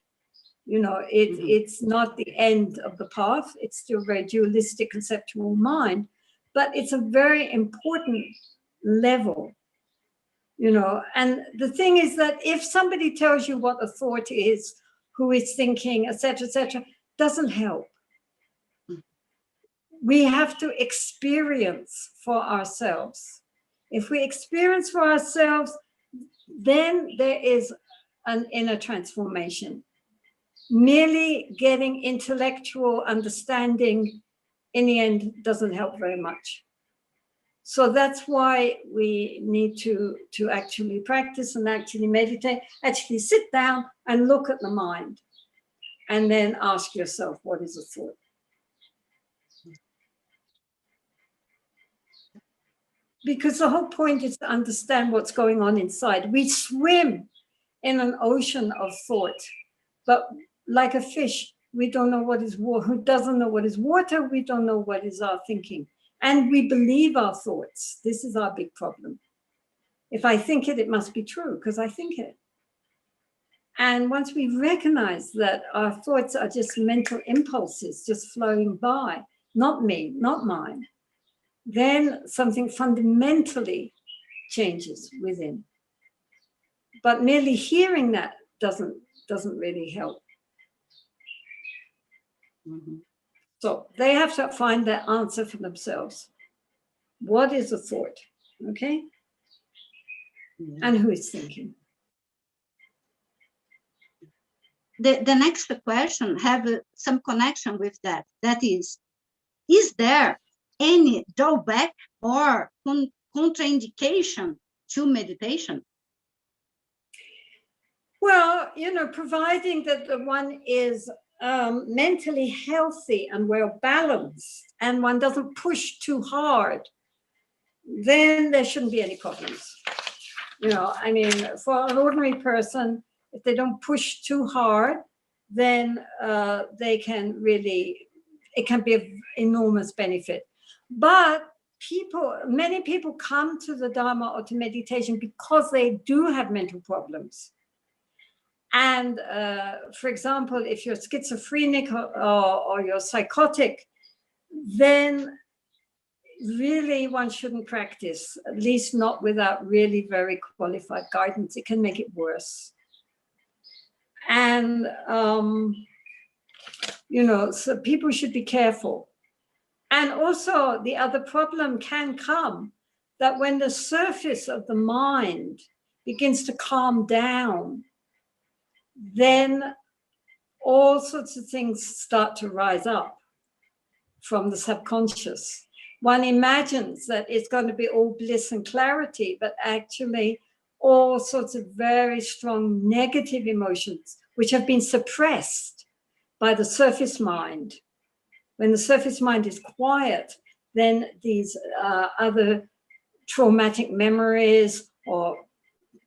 You know, it's not the end of the path. It's still very dualistic, conceptual mind, but it's a very important level, you know. And the thing is that if somebody tells you what a thought is, who is thinking, etc., doesn't help. We have to experience for ourselves. If we experience for ourselves, then there is an inner transformation. Merely getting intellectual understanding in the end doesn't help very much. So that's why we need to actually practice and actually meditate, actually sit down and look at the mind, and then ask yourself, what is a thought? Because the whole point is to understand what's going on inside. We swim in an ocean of thought, but like a fish, we don't know what is water. Who doesn't know what is water? We don't know what is our thinking. And we believe our thoughts. This is our big problem. If I think it, it must be true because I think it. And once we recognize that our thoughts are just mental impulses just flowing by, not me, not mine, then something fundamentally changes within. But merely hearing that doesn't really help. So they have to find that answer for themselves. What is a thought? Okay? And who is thinking? The next question have some connection with that. That is there any drawback or contraindication to meditation? Well, you know, providing that the one is mentally healthy and well balanced and one doesn't push too hard, then there shouldn't be any problems. You know, I mean, for an ordinary person, if they don't push too hard, then they can really, it can be of enormous benefit. But many people come to the Dharma or to meditation because they do have mental problems. And for example, if you're schizophrenic or you're psychotic, then really one shouldn't practice, at least not without really very qualified guidance. It can make it worse. And, you know, so people should be careful. And also the other problem can come that when the surface of the mind begins to calm down, then all sorts of things start to rise up from the subconscious. One imagines that it's going to be all bliss and clarity, but actually all sorts of very strong negative emotions, which have been suppressed by the surface mind. When the surface mind is quiet, then these other traumatic memories or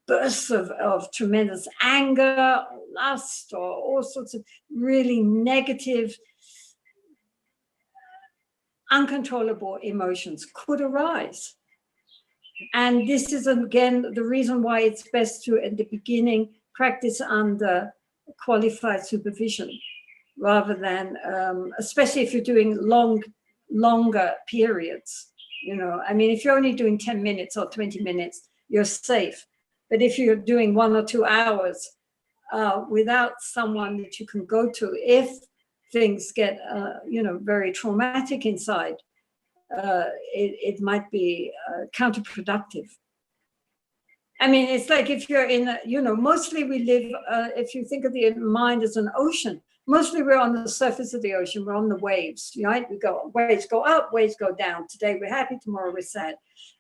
bursts of tremendous anger, or lust, or all sorts of really negative, uncontrollable emotions could arise. And this is, again, the reason why it's best to, at the beginning, practice under qualified supervision, rather than, especially if you're doing longer periods. You know, I mean, if you're only doing 10 minutes or 20 minutes, you're safe. But if you're doing 1 or 2 hours without someone that you can go to, if things get, you know, very traumatic inside, it might be counterproductive. I mean, it's like if you're in, you know, mostly we live, if you think of the mind as an ocean, mostly we're on the surface of the ocean, we're on the waves, right? We go, waves go up, waves go down. Today we're happy, tomorrow we're sad.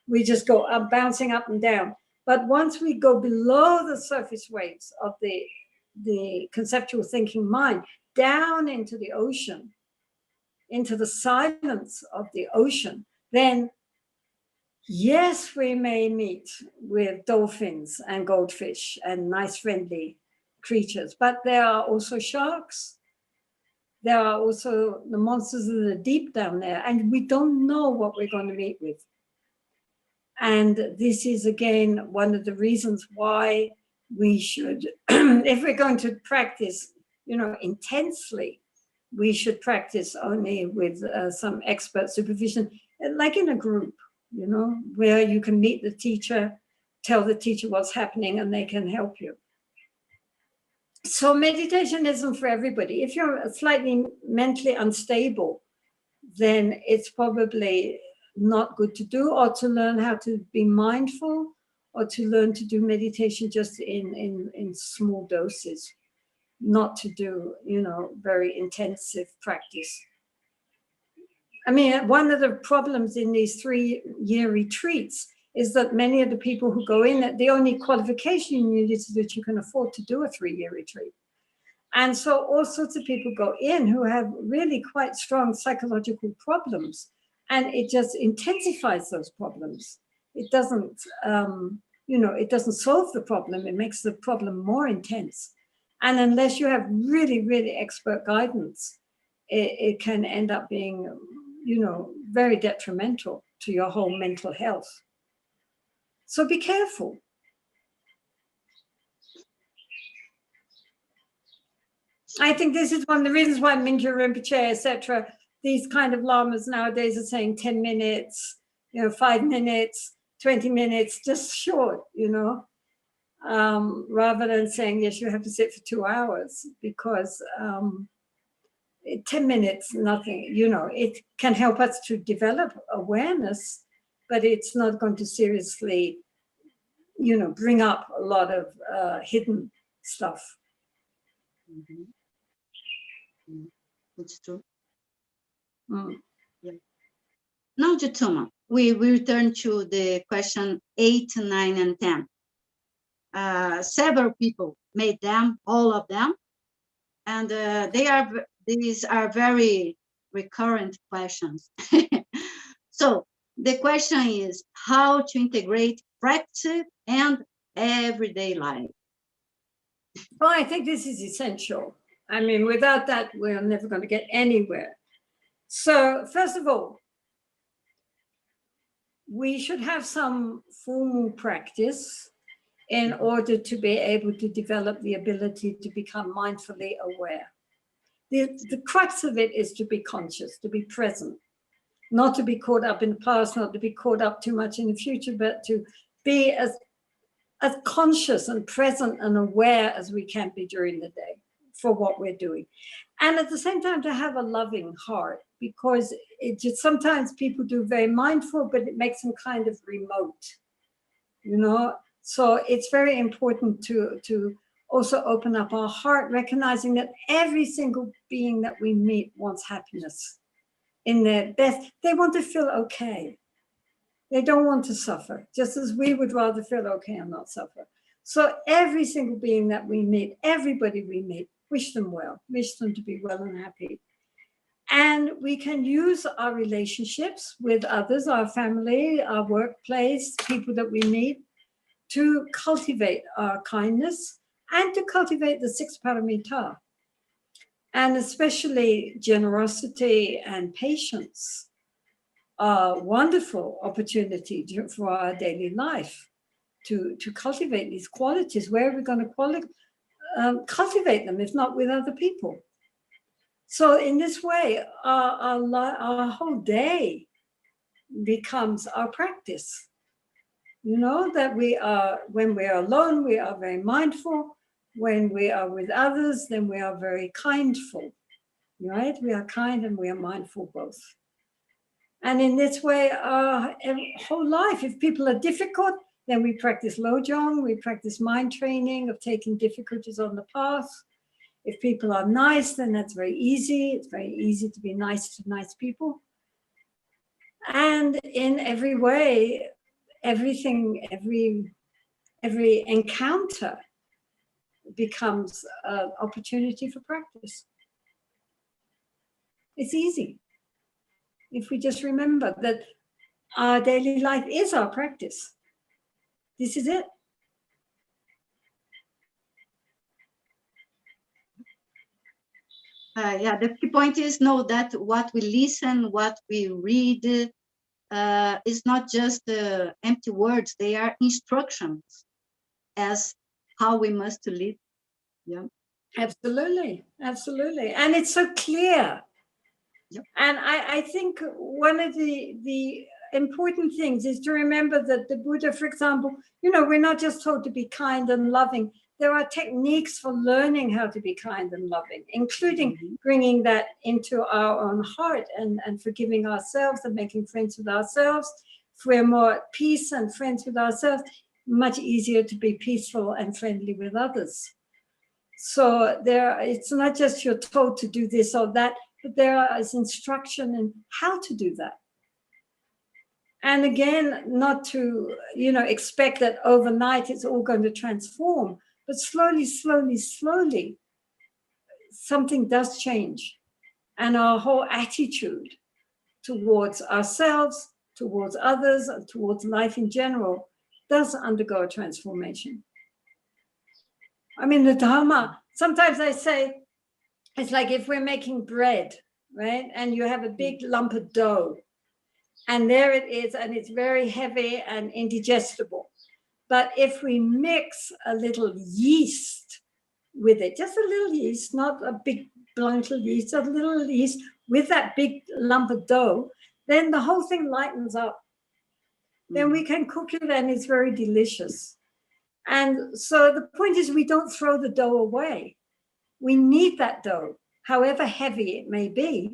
We just go up, bouncing up and down. But once we go below the surface waves of the conceptual thinking mind, down into the ocean, into the silence of the ocean, then yes, we may meet with dolphins and goldfish and nice friendly creatures, but there are also sharks. There are also the monsters of the deep down there, and we don't know what we're going to meet with. And this is, again, one of the reasons why we should, if we're going to practice, you know, intensely, we should practice only with some expert supervision, like in a group, you know, where you can meet the teacher, tell the teacher what's happening, and they can help you. So meditation isn't for everybody. If you're slightly mentally unstable, then it's probably not good to do, or to learn how to be mindful, or to learn to do meditation just in small doses, not to do, you know, very intensive practice. I mean, one of the problems in these 3-year retreats is that many of the people who go in, the only qualification you need is that you can afford to do a 3-year retreat. And so all sorts of people go in who have really quite strong psychological problems, and it just intensifies those problems. It doesn't, you know, it doesn't solve the problem. It makes the problem more intense. And unless you have really, really expert guidance, it can end up being, you know, very detrimental to your whole mental health. So be careful. I think this is one of the reasons why Mingyur Rinpoche, etc., these kind of lamas nowadays are saying 10 minutes, you know, 5 minutes, 20 minutes, just short, you know, rather than saying, yes, you have to sit for 2 hours, because 10 minutes, nothing, you know, it can help us to develop awareness, but it's not going to seriously, you know, bring up a lot of hidden stuff. Mm-hmm. Mm-hmm. It's true. Mm. Yeah. Now, Jetsunma, we return to the question 8, 9, and 10. Several people made them, all of them, and these are very recurrent questions. So the question is how to integrate practice and everyday life. Well, I think this is essential. I mean, without that, we're never going to get anywhere. So first of all, we should have some formal practice in order to be able to develop the ability to become mindfully aware. The crux of it is to be conscious, to be present, not to be caught up in the past, not to be caught up too much in the future, but to be as conscious and present and aware as we can be during the day for what we're doing. And at the same time, to have a loving heart, because it just sometimes people do very mindful, but it makes them kind of remote, you know? So it's very important to also open up our heart, recognizing that every single being that we meet wants happiness in their best. They want to feel okay. They don't want to suffer, just as we would rather feel okay and not suffer. So every single being that we meet, everybody we meet, wish them well, wish them to be well and happy. And we can use our relationships with others, our family, our workplace, people that we meet, to cultivate our kindness and to cultivate the six paramita, and especially generosity and patience are wonderful opportunity for our daily life to cultivate these qualities. Where are we going to cultivate them if not with other people? So in this way, our whole day becomes our practice. You know, that we are, when we are alone, we are very mindful. When we are with others, then we are very kindful, right? We are kind and we are mindful both. And in this way, our whole life, if people are difficult, then we practice lojong, we practice mind training of taking difficulties on the path. If people are nice, then that's very easy. It's very easy to be nice to nice people. And in every way, everything, every encounter becomes an opportunity for practice. It's easy if we just remember that our daily life is our practice. This is it. Yeah, the key point is know that what we listen, what we read, is not just empty words. They are instructions as how we must live. Yeah, Absolutely, absolutely, and it's so clear. Yep. And I think one of the important things is to remember that the Buddha, for example, you know, we're not just told to be kind and loving. There are techniques for learning how to be kind and loving, including bringing that into our own heart and forgiving ourselves and making friends with ourselves. If we're more at peace and friends with ourselves, much easier to be peaceful and friendly with others. So it's not just you're told to do this or that, but there is instruction in how to do that. And again, not to, you know, expect that overnight it's all going to transform, but slowly, slowly, slowly, something does change. And our whole attitude towards ourselves, towards others, and towards life in general does undergo a transformation. I mean, the Dharma, sometimes I say, it's like if we're making bread, right? And you have a big lump of dough, and there it is, and it's very heavy and indigestible. But if we mix a little yeast with it, just a little yeast, not a big little yeast, a little yeast with that big lump of dough, then the whole thing lightens up. Then we can cook it and it's very delicious. And so the point is, we don't throw the dough away. We need that dough, however heavy it may be,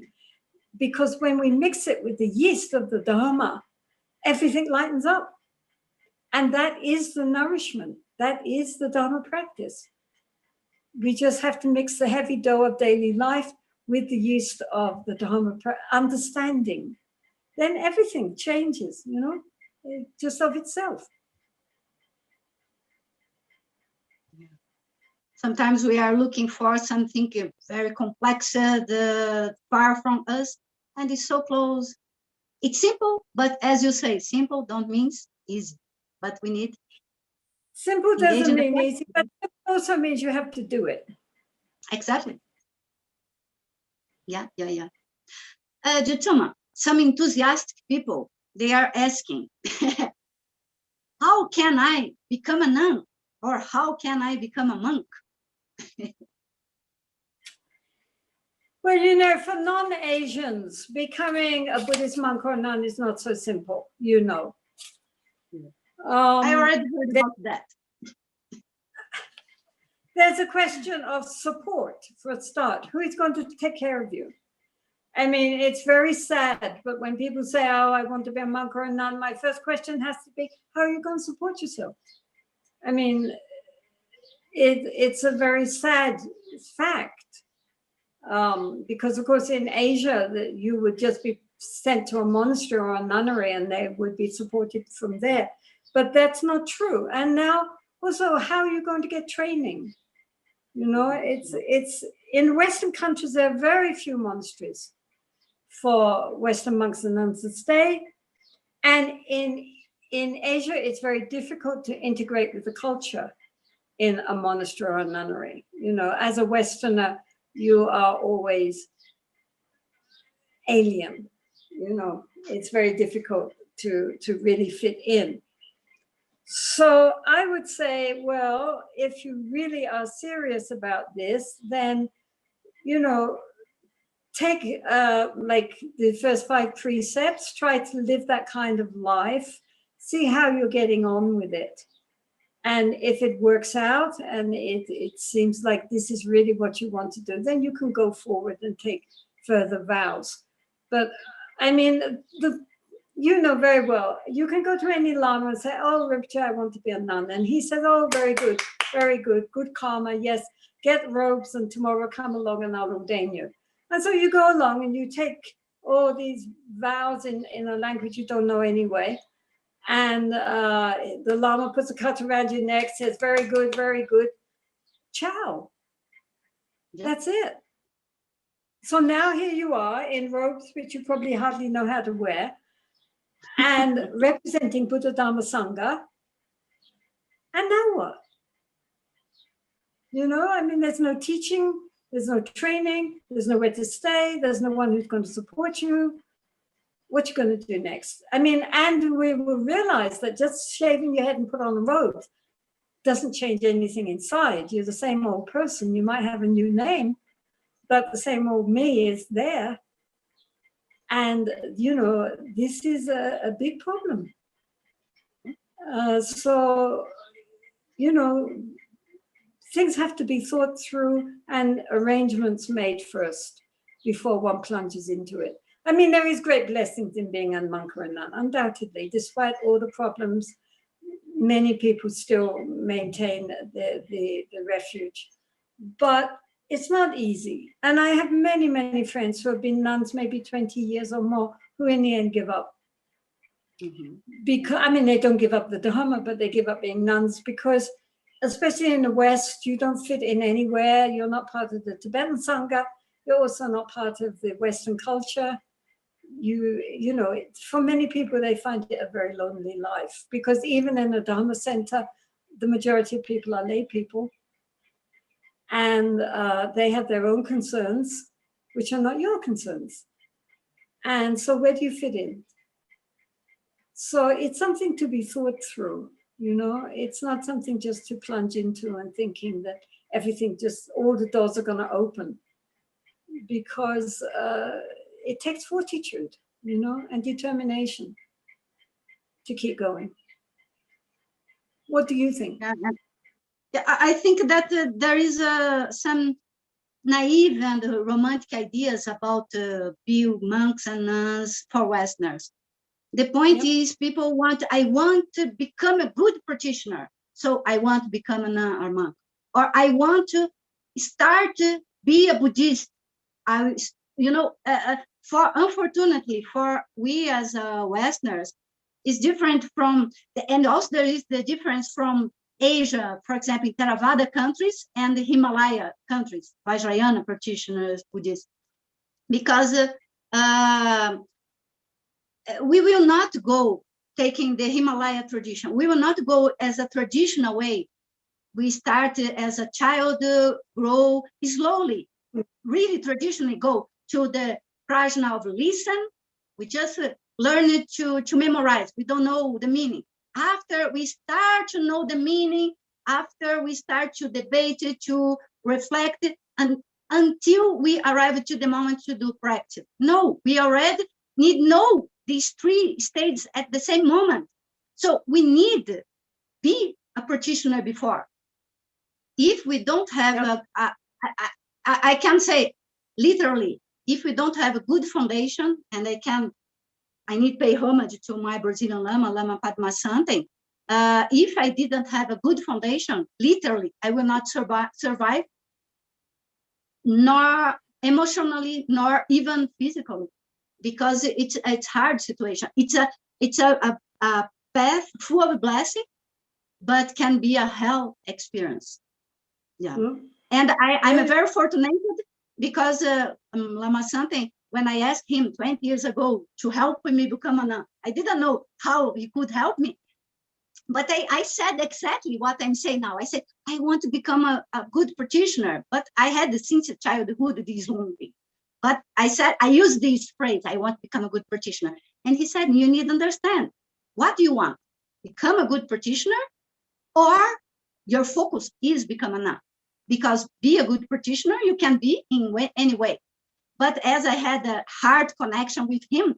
because when we mix it with the yeast of the Dharma, everything lightens up. And that is the nourishment. That is the Dharma practice. We just have to mix the heavy dough of daily life with the yeast of the Dharma understanding. Then everything changes, you know, just of itself. Sometimes we are looking for something very complex, far from us, and it's so close. It's simple, but as you say, simple don't mean easy, but we need. Simple doesn't mean easy, but it also means you have to do it. Exactly. Yeah. Jetsunma, some enthusiastic people, they are asking, how can I become a nun? Or how can I become a monk? Well, you know, for non-Asians, becoming a Buddhist monk or nun is not so simple, you know. I already heard about that. there's a question of support for a start. Who is going to take care of you? I mean, it's very sad, but when people say, oh, I want to be a monk or a nun, my first question has to be, how are you going to support yourself? I mean, it's a very sad fact. Because, of course, in Asia, you would just be sent to a monastery or a nunnery and they would be supported from there. But that's not true. And now, also, how are you going to get training? You know, it's in Western countries, there are very few monasteries for Western monks and nuns to stay. And in Asia, it's very difficult to integrate with the culture in a monastery or a nunnery. You know, as a Westerner, you are always alien. You know, it's very difficult to really fit in. So I would say, well, if you really are serious about this, then, you know, take like the first 5 precepts, try to live that kind of life, see how you're getting on with it. And if it works out and it seems like this is really what you want to do, then you can go forward and take further vows. But I mean, you know very well, you can go to any Lama and say, oh, Rinpoche, I want to be a nun. And he says, oh, very good, good karma. Yes, get robes and tomorrow come along and I'll ordain you. And so you go along and you take all these vows in a language you don't know anyway. And the Lama puts a cut around your neck, says, very good, ciao. That's it. So now here you are in robes which you probably hardly know how to wear, and representing Buddha Dhamma Sangha. And now what? You know, I mean, there's no teaching, there's no training, there's nowhere to stay, there's no one who's going to support you. What you going to do next? I mean, and we will realize that just shaving your head and put on a robe doesn't change anything inside. You're the same old person. You might have a new name, but the same old me is there. And, you know, this is a big problem. So, you know, things have to be thought through and arrangements made first before one plunges into it. I mean, there is great blessings in being a monk or a nun, undoubtedly. Despite all the problems, many people still maintain the refuge. But it's not easy. And I have many, many friends who have been nuns maybe 20 years or more, who in the end give up. Mm-hmm. Because, I mean, they don't give up the Dharma, but they give up being nuns because, especially in the West, you don't fit in anywhere. You're not part of the Tibetan Sangha. You're also not part of the Western culture. You know, for many people, they find it a very lonely life because even in a Dharma center, the majority of people are lay people. And they have their own concerns, which are not your concerns. And so where do you fit in? So it's something to be thought through, you know. It's not something just to plunge into and thinking that everything just, all the doors are going to open. Because it takes fortitude, you know, and determination to keep going. What do you think? I think that there is some naive and romantic ideas about being monks and nuns for Westerners. The point is, people I want to become a good practitioner, so I want to become a nun or monk, or I want to start to be a Buddhist. Unfortunately for we as Westerners, is different from and also there is the difference from Asia, for example, Theravada countries and the Himalaya countries, Vajrayana practitioners, Buddhists, because we will not go taking the Himalaya tradition. We will not go as a traditional way. We start as a child, grow slowly, really traditionally go to the prajna of listen. We just learn it to memorize. We don't know the meaning. After we start to know the meaning, after we start to debate, to reflect, and until we arrive to the moment to do practice. No, we already need know these 3 states at the same moment. So we need be a practitioner before. if we don't have I can say literally, if we don't have a good foundation, and I need to pay homage to my Brazilian Lama Padma Sante. If I didn't have a good foundation, literally, I will not survive, nor emotionally, nor even physically, because it's hard situation. It's a path full of blessing, but can be a hell experience. Yeah. Mm-hmm. And I'm very fortunate because Lama Sante, when I asked him 20 years ago to help me become a nun, I didn't know how he could help me. But I said exactly what I'm saying now. I said, I want to become a good practitioner, but I had since childhood this longing. But I said, I use this phrase, I want to become a good practitioner. And he said, you need to understand, what do you want? Become a good practitioner, or your focus is become a nun? Because be a good practitioner, you can be in any way. But as I had a hard connection with him,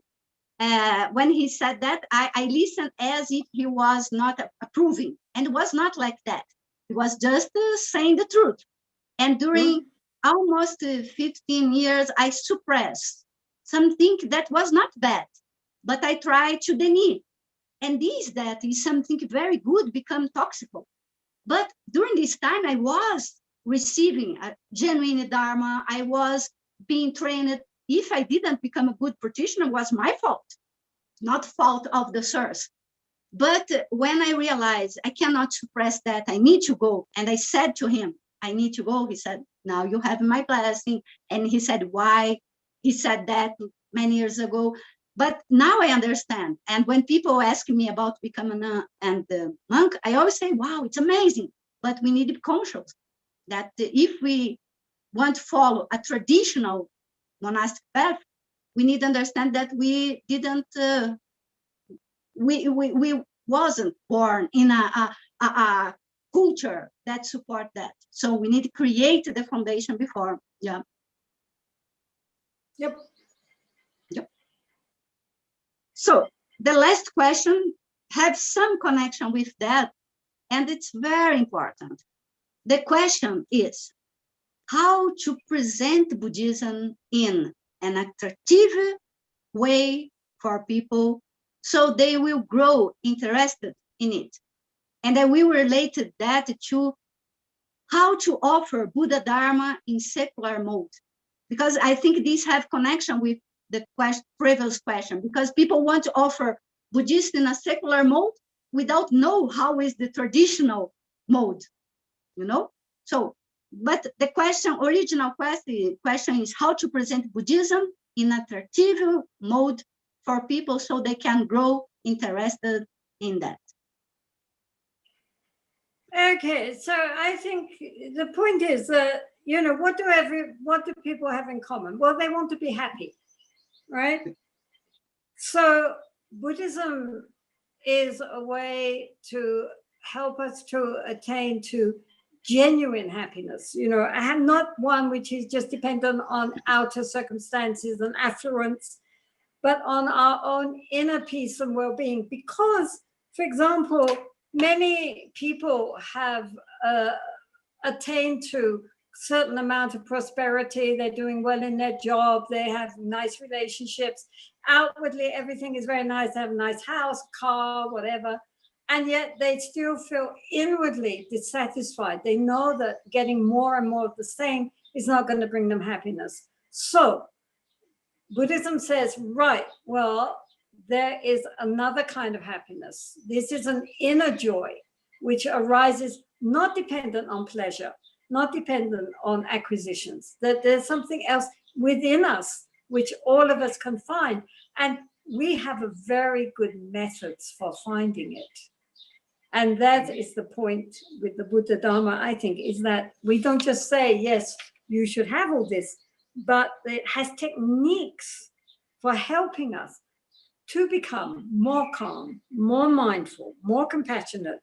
when he said that, I listened as if he was not approving. And it was not like that. He was just saying the truth. And during almost 15 years, I suppressed something that was not bad, but I tried to deny. And that is something very good, become toxic. But during this time, I was receiving a genuine Dharma. I was being trained. If I didn't become a good practitioner, it was my fault, not fault of the source. But when I realized I cannot suppress that, I need to go. And I said to him, I need to go. He said, now you have my blessing. And he said, why? He said that many years ago. But now I understand. And when people ask me about becoming a monk, I always say, wow, it's amazing. But we need to be conscious that if we want to follow a traditional monastic path, we need to understand that we didn't, we wasn't born in a culture that support that. So we need to create the foundation before. Yeah. Yep. So the last question has some connection with that, and it's very important. The question is how to present Buddhism in an attractive way for people so they will grow interested in it. And then we related that to how to offer Buddha Dharma in secular mode, because I think these have connection with the previous question, because people want to offer Buddhist in a secular mode without know how is the traditional mode, you know? So, but the original question is how to present Buddhism in an attractive mode for people so they can grow interested in that. Okay, so I think the point is that, you know, what do people have in common? Well, they want to be happy, right? So Buddhism is a way to help us to attain to genuine happiness, you know, and not one which is just dependent on outer circumstances and affluence, but on our own inner peace and well-being. Because, for example, many people have attained to certain amount of prosperity. They're doing well in their job. They have nice relationships. Outwardly, everything is very nice. They have a nice house, car, whatever. And yet they still feel inwardly dissatisfied. They know that getting more and more of the same is not going to bring them happiness. So Buddhism says, right, well, there is another kind of happiness. This is an inner joy, which arises not dependent on pleasure, not dependent on acquisitions, that there's something else within us, which all of us can find. And we have a very good methods for finding it. And that is the point with the Buddha Dharma, I think, is that we don't just say, yes, you should have all this, but it has techniques for helping us to become more calm, more mindful, more compassionate.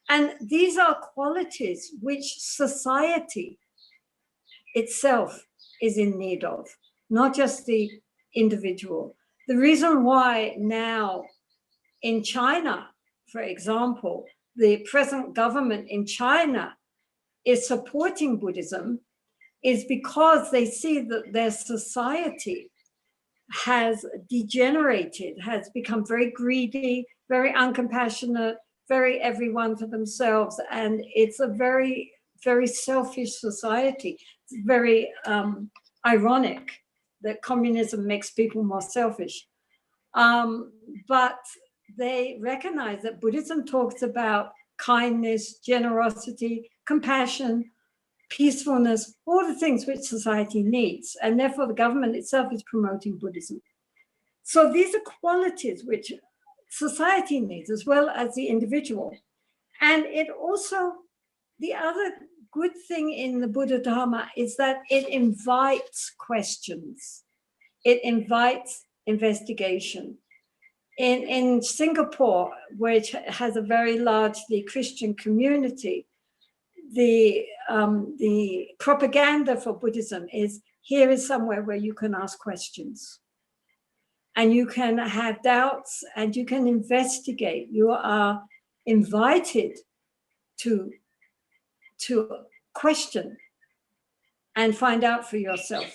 And these are qualities which society itself is in need of, not just the individual. The reason why now in China, for example, the present government in China is supporting Buddhism is because they see that their society has degenerated, has become very greedy, very uncompassionate, very everyone for themselves. And it's a very, very selfish society. It's very ironic that communism makes people more selfish. But they recognize that Buddhism talks about kindness, generosity, compassion, peacefulness, all the things which society needs. And therefore the government itself is promoting Buddhism. So these are qualities which society needs as well as the individual. And it also, the other good thing in the Buddha Dharma is that it invites questions. It invites investigation. In Singapore, which has a very largely Christian community, the propaganda for Buddhism is, here is somewhere where you can ask questions and you can have doubts and you can investigate. You are invited to question and find out for yourself.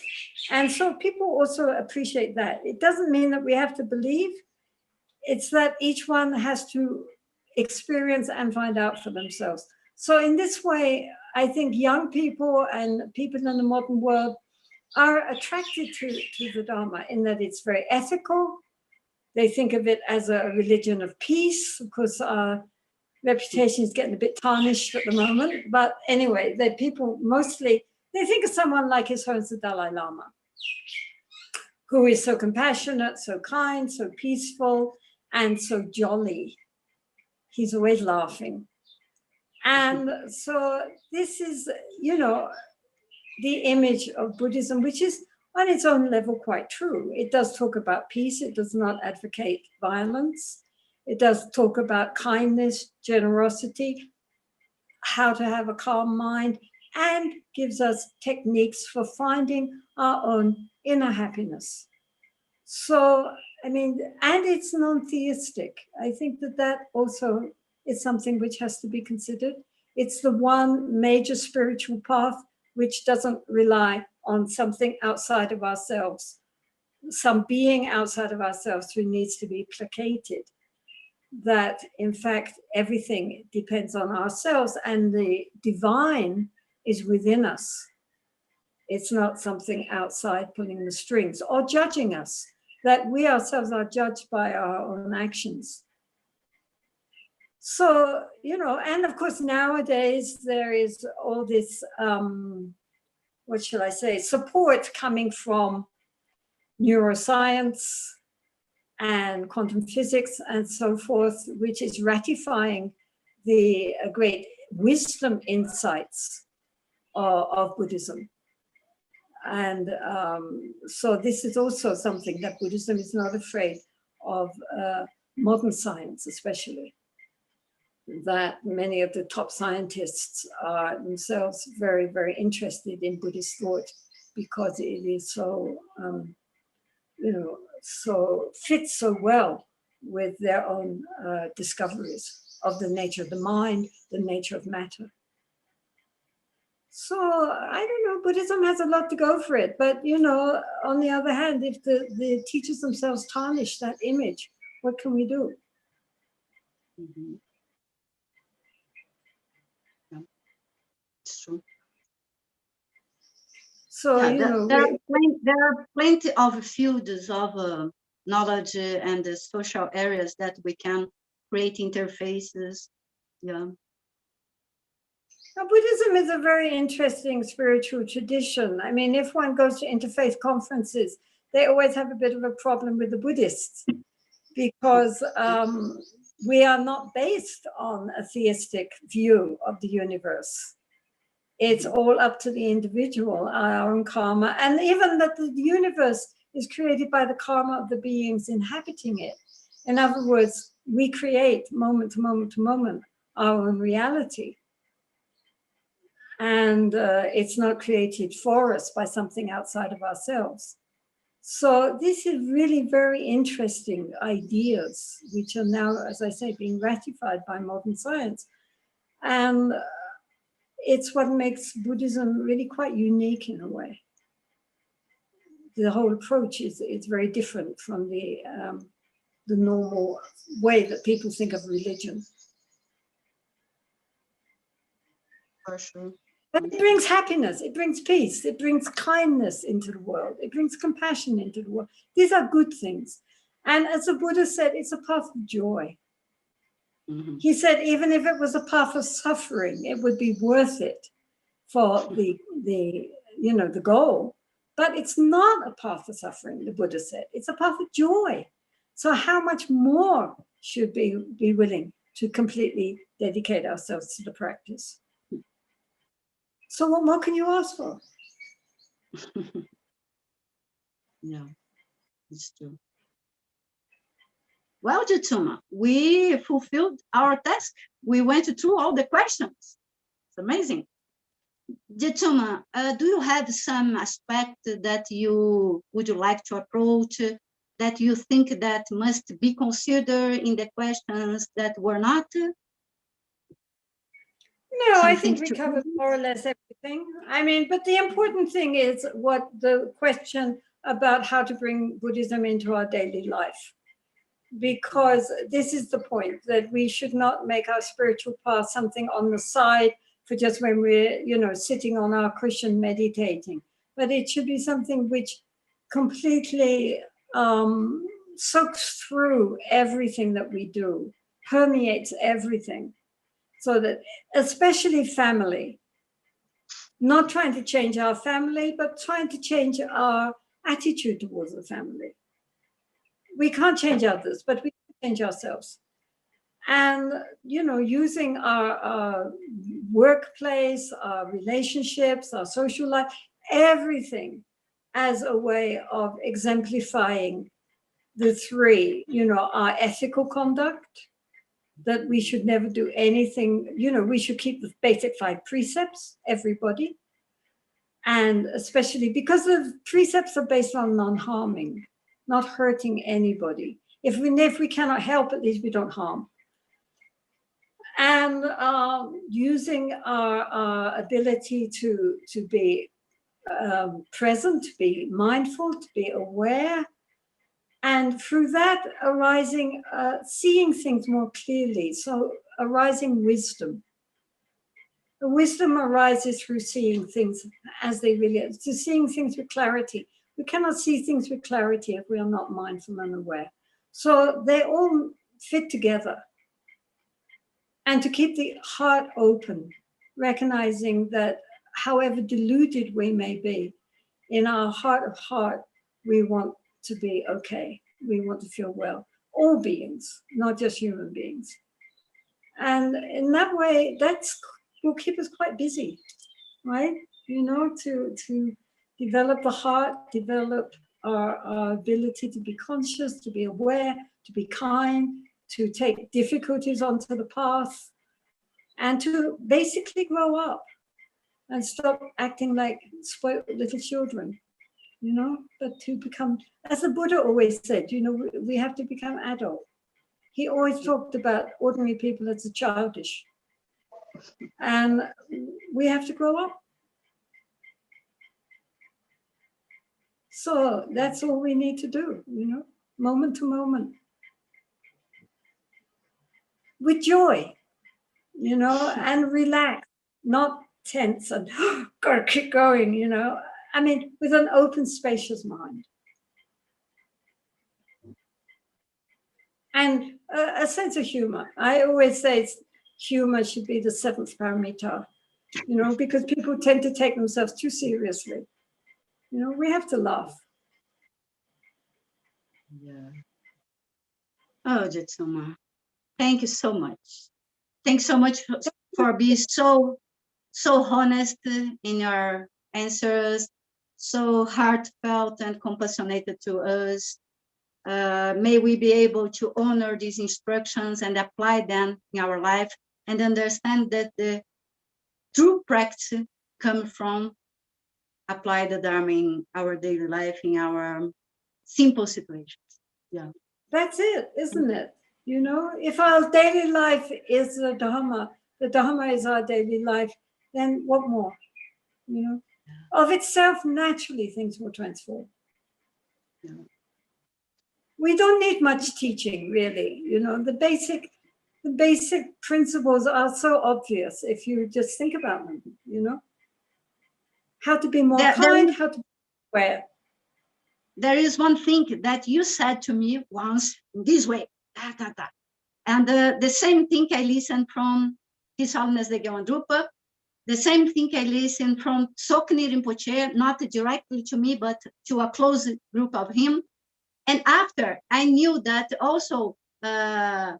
And so people also appreciate that. It doesn't mean that we have to believe. It's that each one has to experience and find out for themselves. So in this way, I think young people and people in the modern world are attracted to the Dharma in that it's very ethical. They think of it as a religion of peace. Of course, our reputation is getting a bit tarnished at the moment. But anyway, people mostly, they think of someone like His Holiness the Dalai Lama, who is so compassionate, so kind, so peaceful, and so jolly. He's always laughing. And so this is, the image of Buddhism, which is on its own level quite true. It does talk about peace. It does not advocate violence. It does talk about kindness, generosity, how to have a calm mind, and gives us techniques for finding our own inner happiness. So, and it's non-theistic. I think that also is something which has to be considered. It's the one major spiritual path which doesn't rely on something outside of ourselves, some being outside of ourselves who needs to be placated. That, in fact, everything depends on ourselves and the divine is within us. It's not something outside pulling the strings or judging us, that we ourselves are judged by our own actions. So, and of course, nowadays there is all this, what shall I say, support coming from neuroscience and quantum physics and so forth, which is ratifying the great wisdom insights of Buddhism. And so this is also something that Buddhism is not afraid of, modern science especially, that many of the top scientists are themselves very, very interested in Buddhist thought because it is so, so fits so well with their own discoveries of the nature of the mind, the nature of matter. So I don't know, Buddhism has a lot to go for it. But, on the other hand, if the teachers themselves tarnish that image, what can we do? Mm-hmm. Yeah, it's true. So, there are plenty of fields of knowledge and the social areas that we can create interfaces. Yeah. Now, Buddhism is a very interesting spiritual tradition. If one goes to interfaith conferences, they always have a bit of a problem with the Buddhists because we are not based on a theistic view of the universe. It's all up to the individual, our own karma, and even that the universe is created by the karma of the beings inhabiting it. In other words, we create moment to moment to moment our own reality. And it's not created for us by something outside of ourselves. So this is really very interesting ideas, which are now, as I say, being ratified by modern science. And it's what makes Buddhism really quite unique in a way. The whole approach is very different from the normal way that people think of religion. For sure. But it brings happiness, it brings peace, it brings kindness into the world, it brings compassion into the world. These are good things. And as the Buddha said, it's a path of joy. Mm-hmm. He said, even if it was a path of suffering, it would be worth it for the goal. But it's not a path of suffering, the Buddha said. It's a path of joy. So how much more should we be willing to completely dedicate ourselves to the practice? So what more can you ask for? Yeah, it's true. Well, Jetsunma, we fulfilled our task. We went through all the questions. It's amazing. Jetsunma, do you have some aspect that you would like to approach, that you think that must be considered in the questions that were not? No, I think we covered more or less everything. I mean, but the important thing is what the question about how to bring Buddhism into our daily life. Because this is the point, that we should not make our spiritual path something on the side for just when we're, sitting on our cushion meditating. But it should be something which completely soaks through everything that we do, permeates everything. So that, especially family, not trying to change our family, but trying to change our attitude towards the family. We can't change others, but we can change ourselves. And, using our workplace, our relationships, our social life, everything as a way of exemplifying the three, our ethical conduct, that we should never do anything, we should keep the basic 5 precepts, everybody. And especially because the precepts are based on non-harming, not hurting anybody. If we cannot help, at least we don't harm. And using our ability to be present, to be mindful, to be aware, and through that arising, seeing things more clearly, so arising wisdom. The wisdom arises through seeing things as they really are, to seeing things with clarity. We cannot see things with clarity if we are not mindful and aware. So they all fit together. And to keep the heart open, recognizing that however deluded we may be, in our heart of heart, we want to be okay. We want to feel well. All beings, not just human beings. And in that way, will keep us quite busy, right? To develop the heart, develop our ability to be conscious, to be aware, to be kind, to take difficulties onto the path, and to basically grow up and stop acting like spoiled little children, but to become, as the Buddha always said, we have to become adult. He always talked about ordinary people as childish. And we have to grow up. So that's all we need to do, moment to moment. With joy, and relax, not tense and gotta keep going, I mean, with an open, spacious mind. And a sense of humor. I always say humor should be the 7th parameter, because people tend to take themselves too seriously. We have to laugh. Yeah. Oh, Jetsunma, thank you so much. Thanks so much for being so honest in your answers, so heartfelt and compassionate to us. May we be able to honor these instructions and apply them in our life, and understand that the true practice comes from apply the Dharma in our daily life, in our simple situations. Yeah. That's it, isn't it? If our daily life is the Dharma is our daily life, then what more? You know, of itself, naturally, things will transform. Yeah. We don't need much teaching, really. You know, the basic principles are so obvious if you just think about them. You know, how to be more kind, how to be aware. There is one thing that you said to me once this way, and the same thing I listened from His Holiness the Gyalwandrupa. The same thing I listened from Sokni Rinpoche, not directly to me, but to a close group of him. And after I knew that also Togden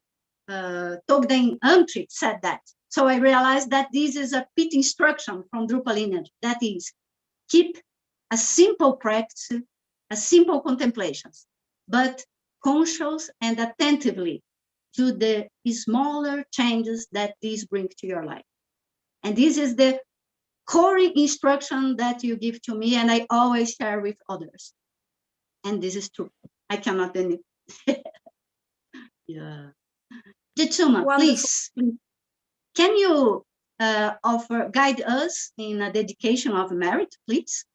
Amtrik said that. So I realized that this is a pit instruction from Drupa lineage. That is, keep a simple practice, a simple contemplations, but conscious and attentively to the smaller changes that these bring to your life. And this is the core instruction that you give to me, and I always share with others. And this is true. I cannot deny it. Yeah. Jetsunma, please, can you guide us in a dedication of merit, please?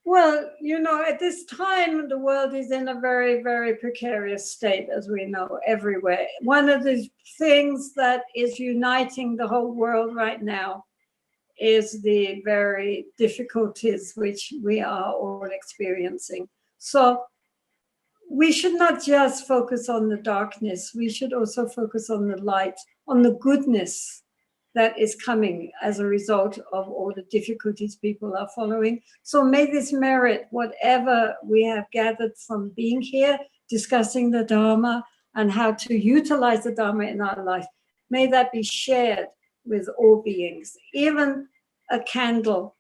Well, you know, at this time, the world is in a very, very precarious state, as we know, everywhere. One of the things that is uniting the whole world right now is the very difficulties which we are all experiencing. So we should not just focus on the darkness, we should also focus on the light, on the goodness that is coming as a result of all the difficulties people are following. So may this merit, whatever we have gathered from being here, discussing the Dharma and how to utilize the Dharma in our life, may that be shared with all beings. Even a candle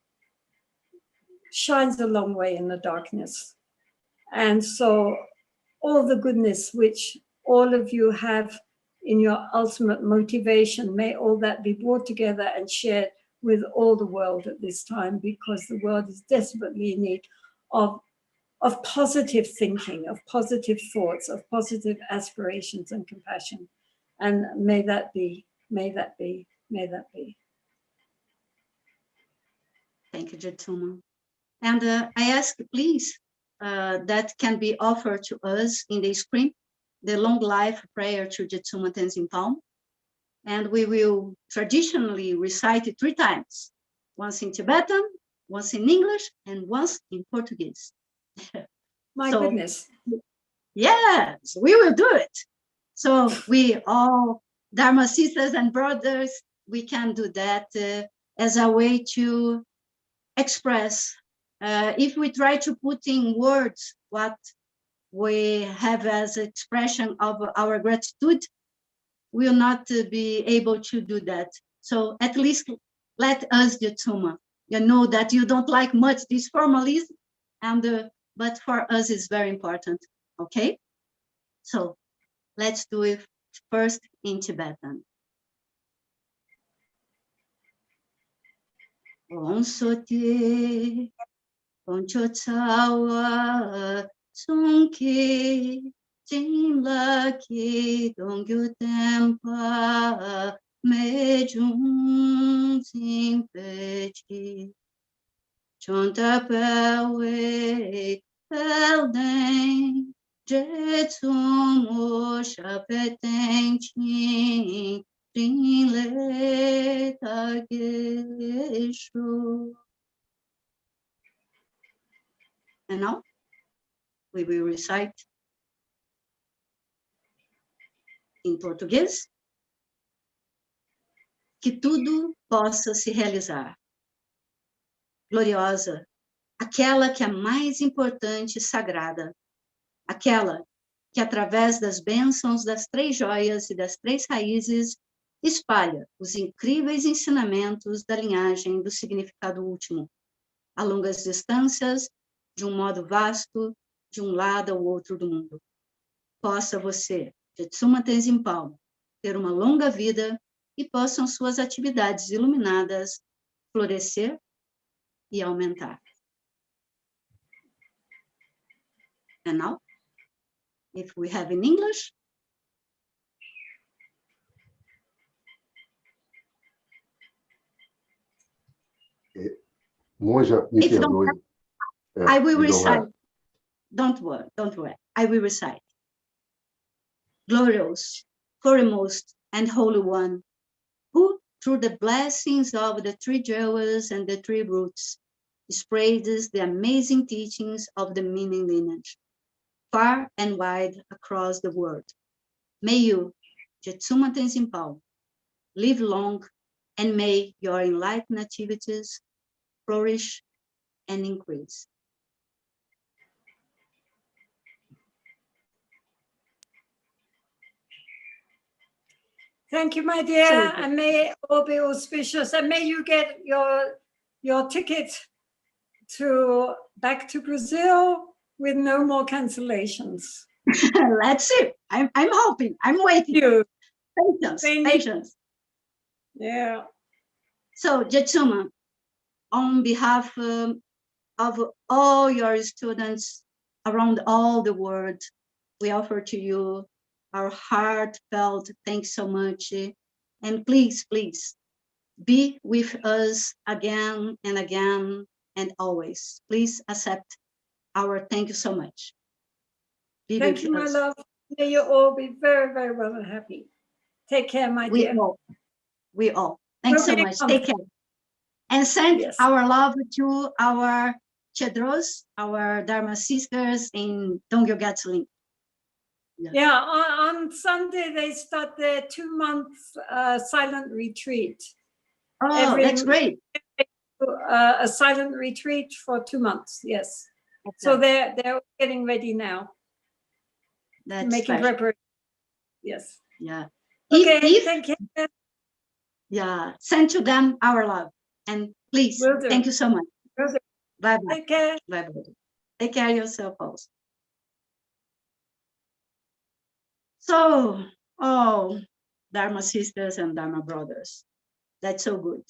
shines a long way in the darkness. And so all the goodness which all of you have in your ultimate motivation, may all that be brought together and shared with all the world at this time, because the world is desperately in need of positive thinking, of positive thoughts, of positive aspirations and compassion. And may that be, may that be, may that be. Thank you, Jetsunma. And I ask, please, that can be offered to us in the screen, the long life prayer to Jetsunma Tenzin Palmo. And we will traditionally recite it 3 times, once in Tibetan, once in English, and once in Portuguese. My goodness. Yes, we will do it. So we all, Dharma sisters and brothers, we can do that as a way to express. If we try to put in words what we have as expression of our gratitude, we will not be able to do that. So at least let us, Jetsunma, you know that you don't like much this formalism, and but for us it's very important, okay? So let's do it first in Tibetan. Om Sotie, Om Chotsawa, Sunki, Jimla Ki, Dongyu Tempa, Mejung Zimpechi, Chonta Pewe, Pelden, Jetsumo Shapeteng Ching, Rinle Tageshu. And now we will recite em português. Que tudo possa se realizar. Gloriosa, aquela que é mais importante e sagrada, aquela que, através das bênçãos das 3 joias e das 3 raízes, espalha os incríveis ensinamentos da linhagem do significado último, a longas distâncias, de um modo vasto, de um lado ao outro do mundo. Possa você, Jetsunma Tenzin Palmo, ter uma longa vida e possam suas atividades iluminadas florescer e aumentar. And now, if we have in English. Monja, me If you don't perdoe. I will you don't recite. have. Don't worry, don't worry. I will recite. Glorious, foremost, and holy one, who through the blessings of the three jewels and the three roots spreads the amazing teachings of the meaning lineage far and wide across the world. May you, Jetsunma Tenzin Palmo, live long, and may your enlightened activities flourish and increase. Thank you, my dear, and may it all be auspicious, and may you get your ticket back to Brazil with no more cancellations. Let's see. I'm hoping. I'm waiting. You. Patience. Yeah. So, Jetsuma, on behalf of all your students around all the world, we offer to you our heartfelt thanks so much. And please, please, be with us again and again and always. Please accept our thank you so much. Thank you, my love. May you all be very, very well and happy. Take care, my dear. We all. Thanks so much. Take care. And send our love to our Chedros, our Dharma sisters in Dongyo-Gatsu. Yeah, on Sunday they start their 2-month silent retreat. Oh, that's great. A silent retreat for 2 months, yes. So they're getting ready now. That's making preparation. Yes. Yeah. Okay, thank you. Yeah, send to them our love. And please, thank you so much. Bye-bye. Take care. Bye-bye. Take care of yourself also. So, Dharma sisters and Dharma brothers, that's so good.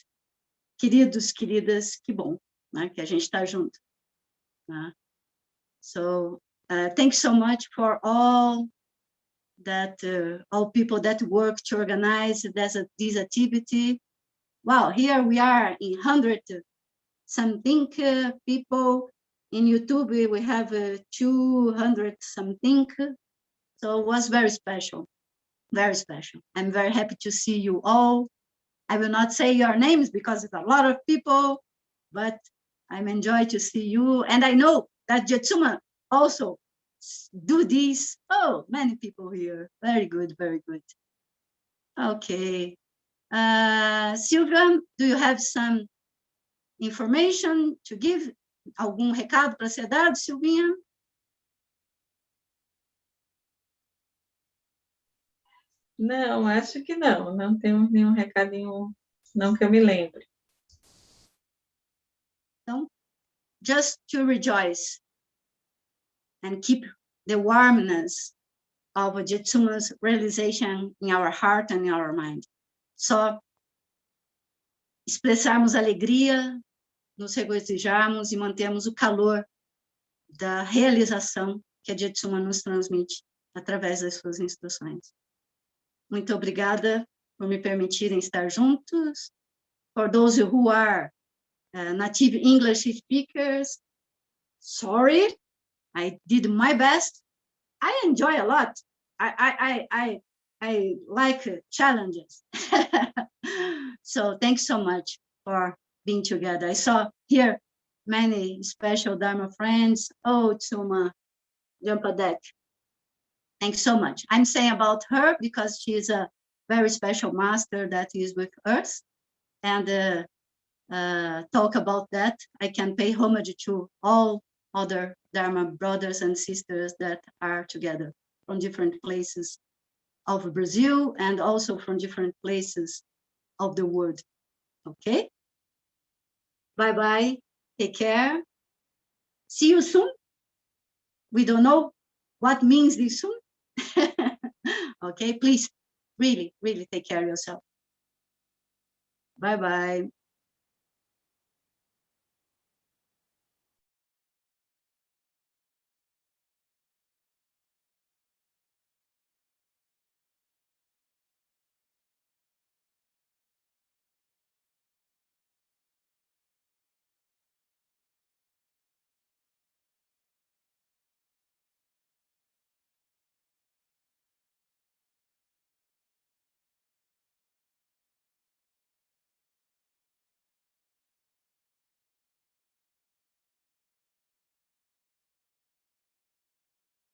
Queridos, queridas, que bom, né, que a gente está junto. Né? So, thanks so much for all people that work to organize this activity. Wow, here we are in 100 something people. In YouTube, we have 200 something. So it was very special, very special. I'm very happy to see you all. I will not say your names because it's a lot of people, but I'm enjoying to see you. And I know that Jetsunma also do this. Oh, many people here. Very good, very good. Okay. Sylvia, do you have some information to give? Algum recado para ser dado, Silvinha? Não, acho que não. Não temos nenhum recadinho, não que eu me lembre. Então, just to rejoice and keep the warmness of Jetsunma's realization in our heart and in our mind. Só expressarmos alegria, nos regozijarmos e mantermos o calor da realização que a Jetsuma nos transmite através das suas instruções. Muito obrigada por me permitirem estar juntos. For those who are native English speakers, sorry, I did my best. I enjoy a lot. I like challenges. So thanks so much for being together. I saw here many special Dharma friends. Oh, Tsuma, Jampadek. Thanks so much. I'm saying about her because she's a very special master that is with us. And talk about that. I can pay homage to all other Dharma brothers and sisters that are together from different places of Brazil and also from different places of the world. Okay? Bye-bye. Take care. See you soon. We don't know what means this soon. Okay, please, really, really take care of yourself. Bye-bye.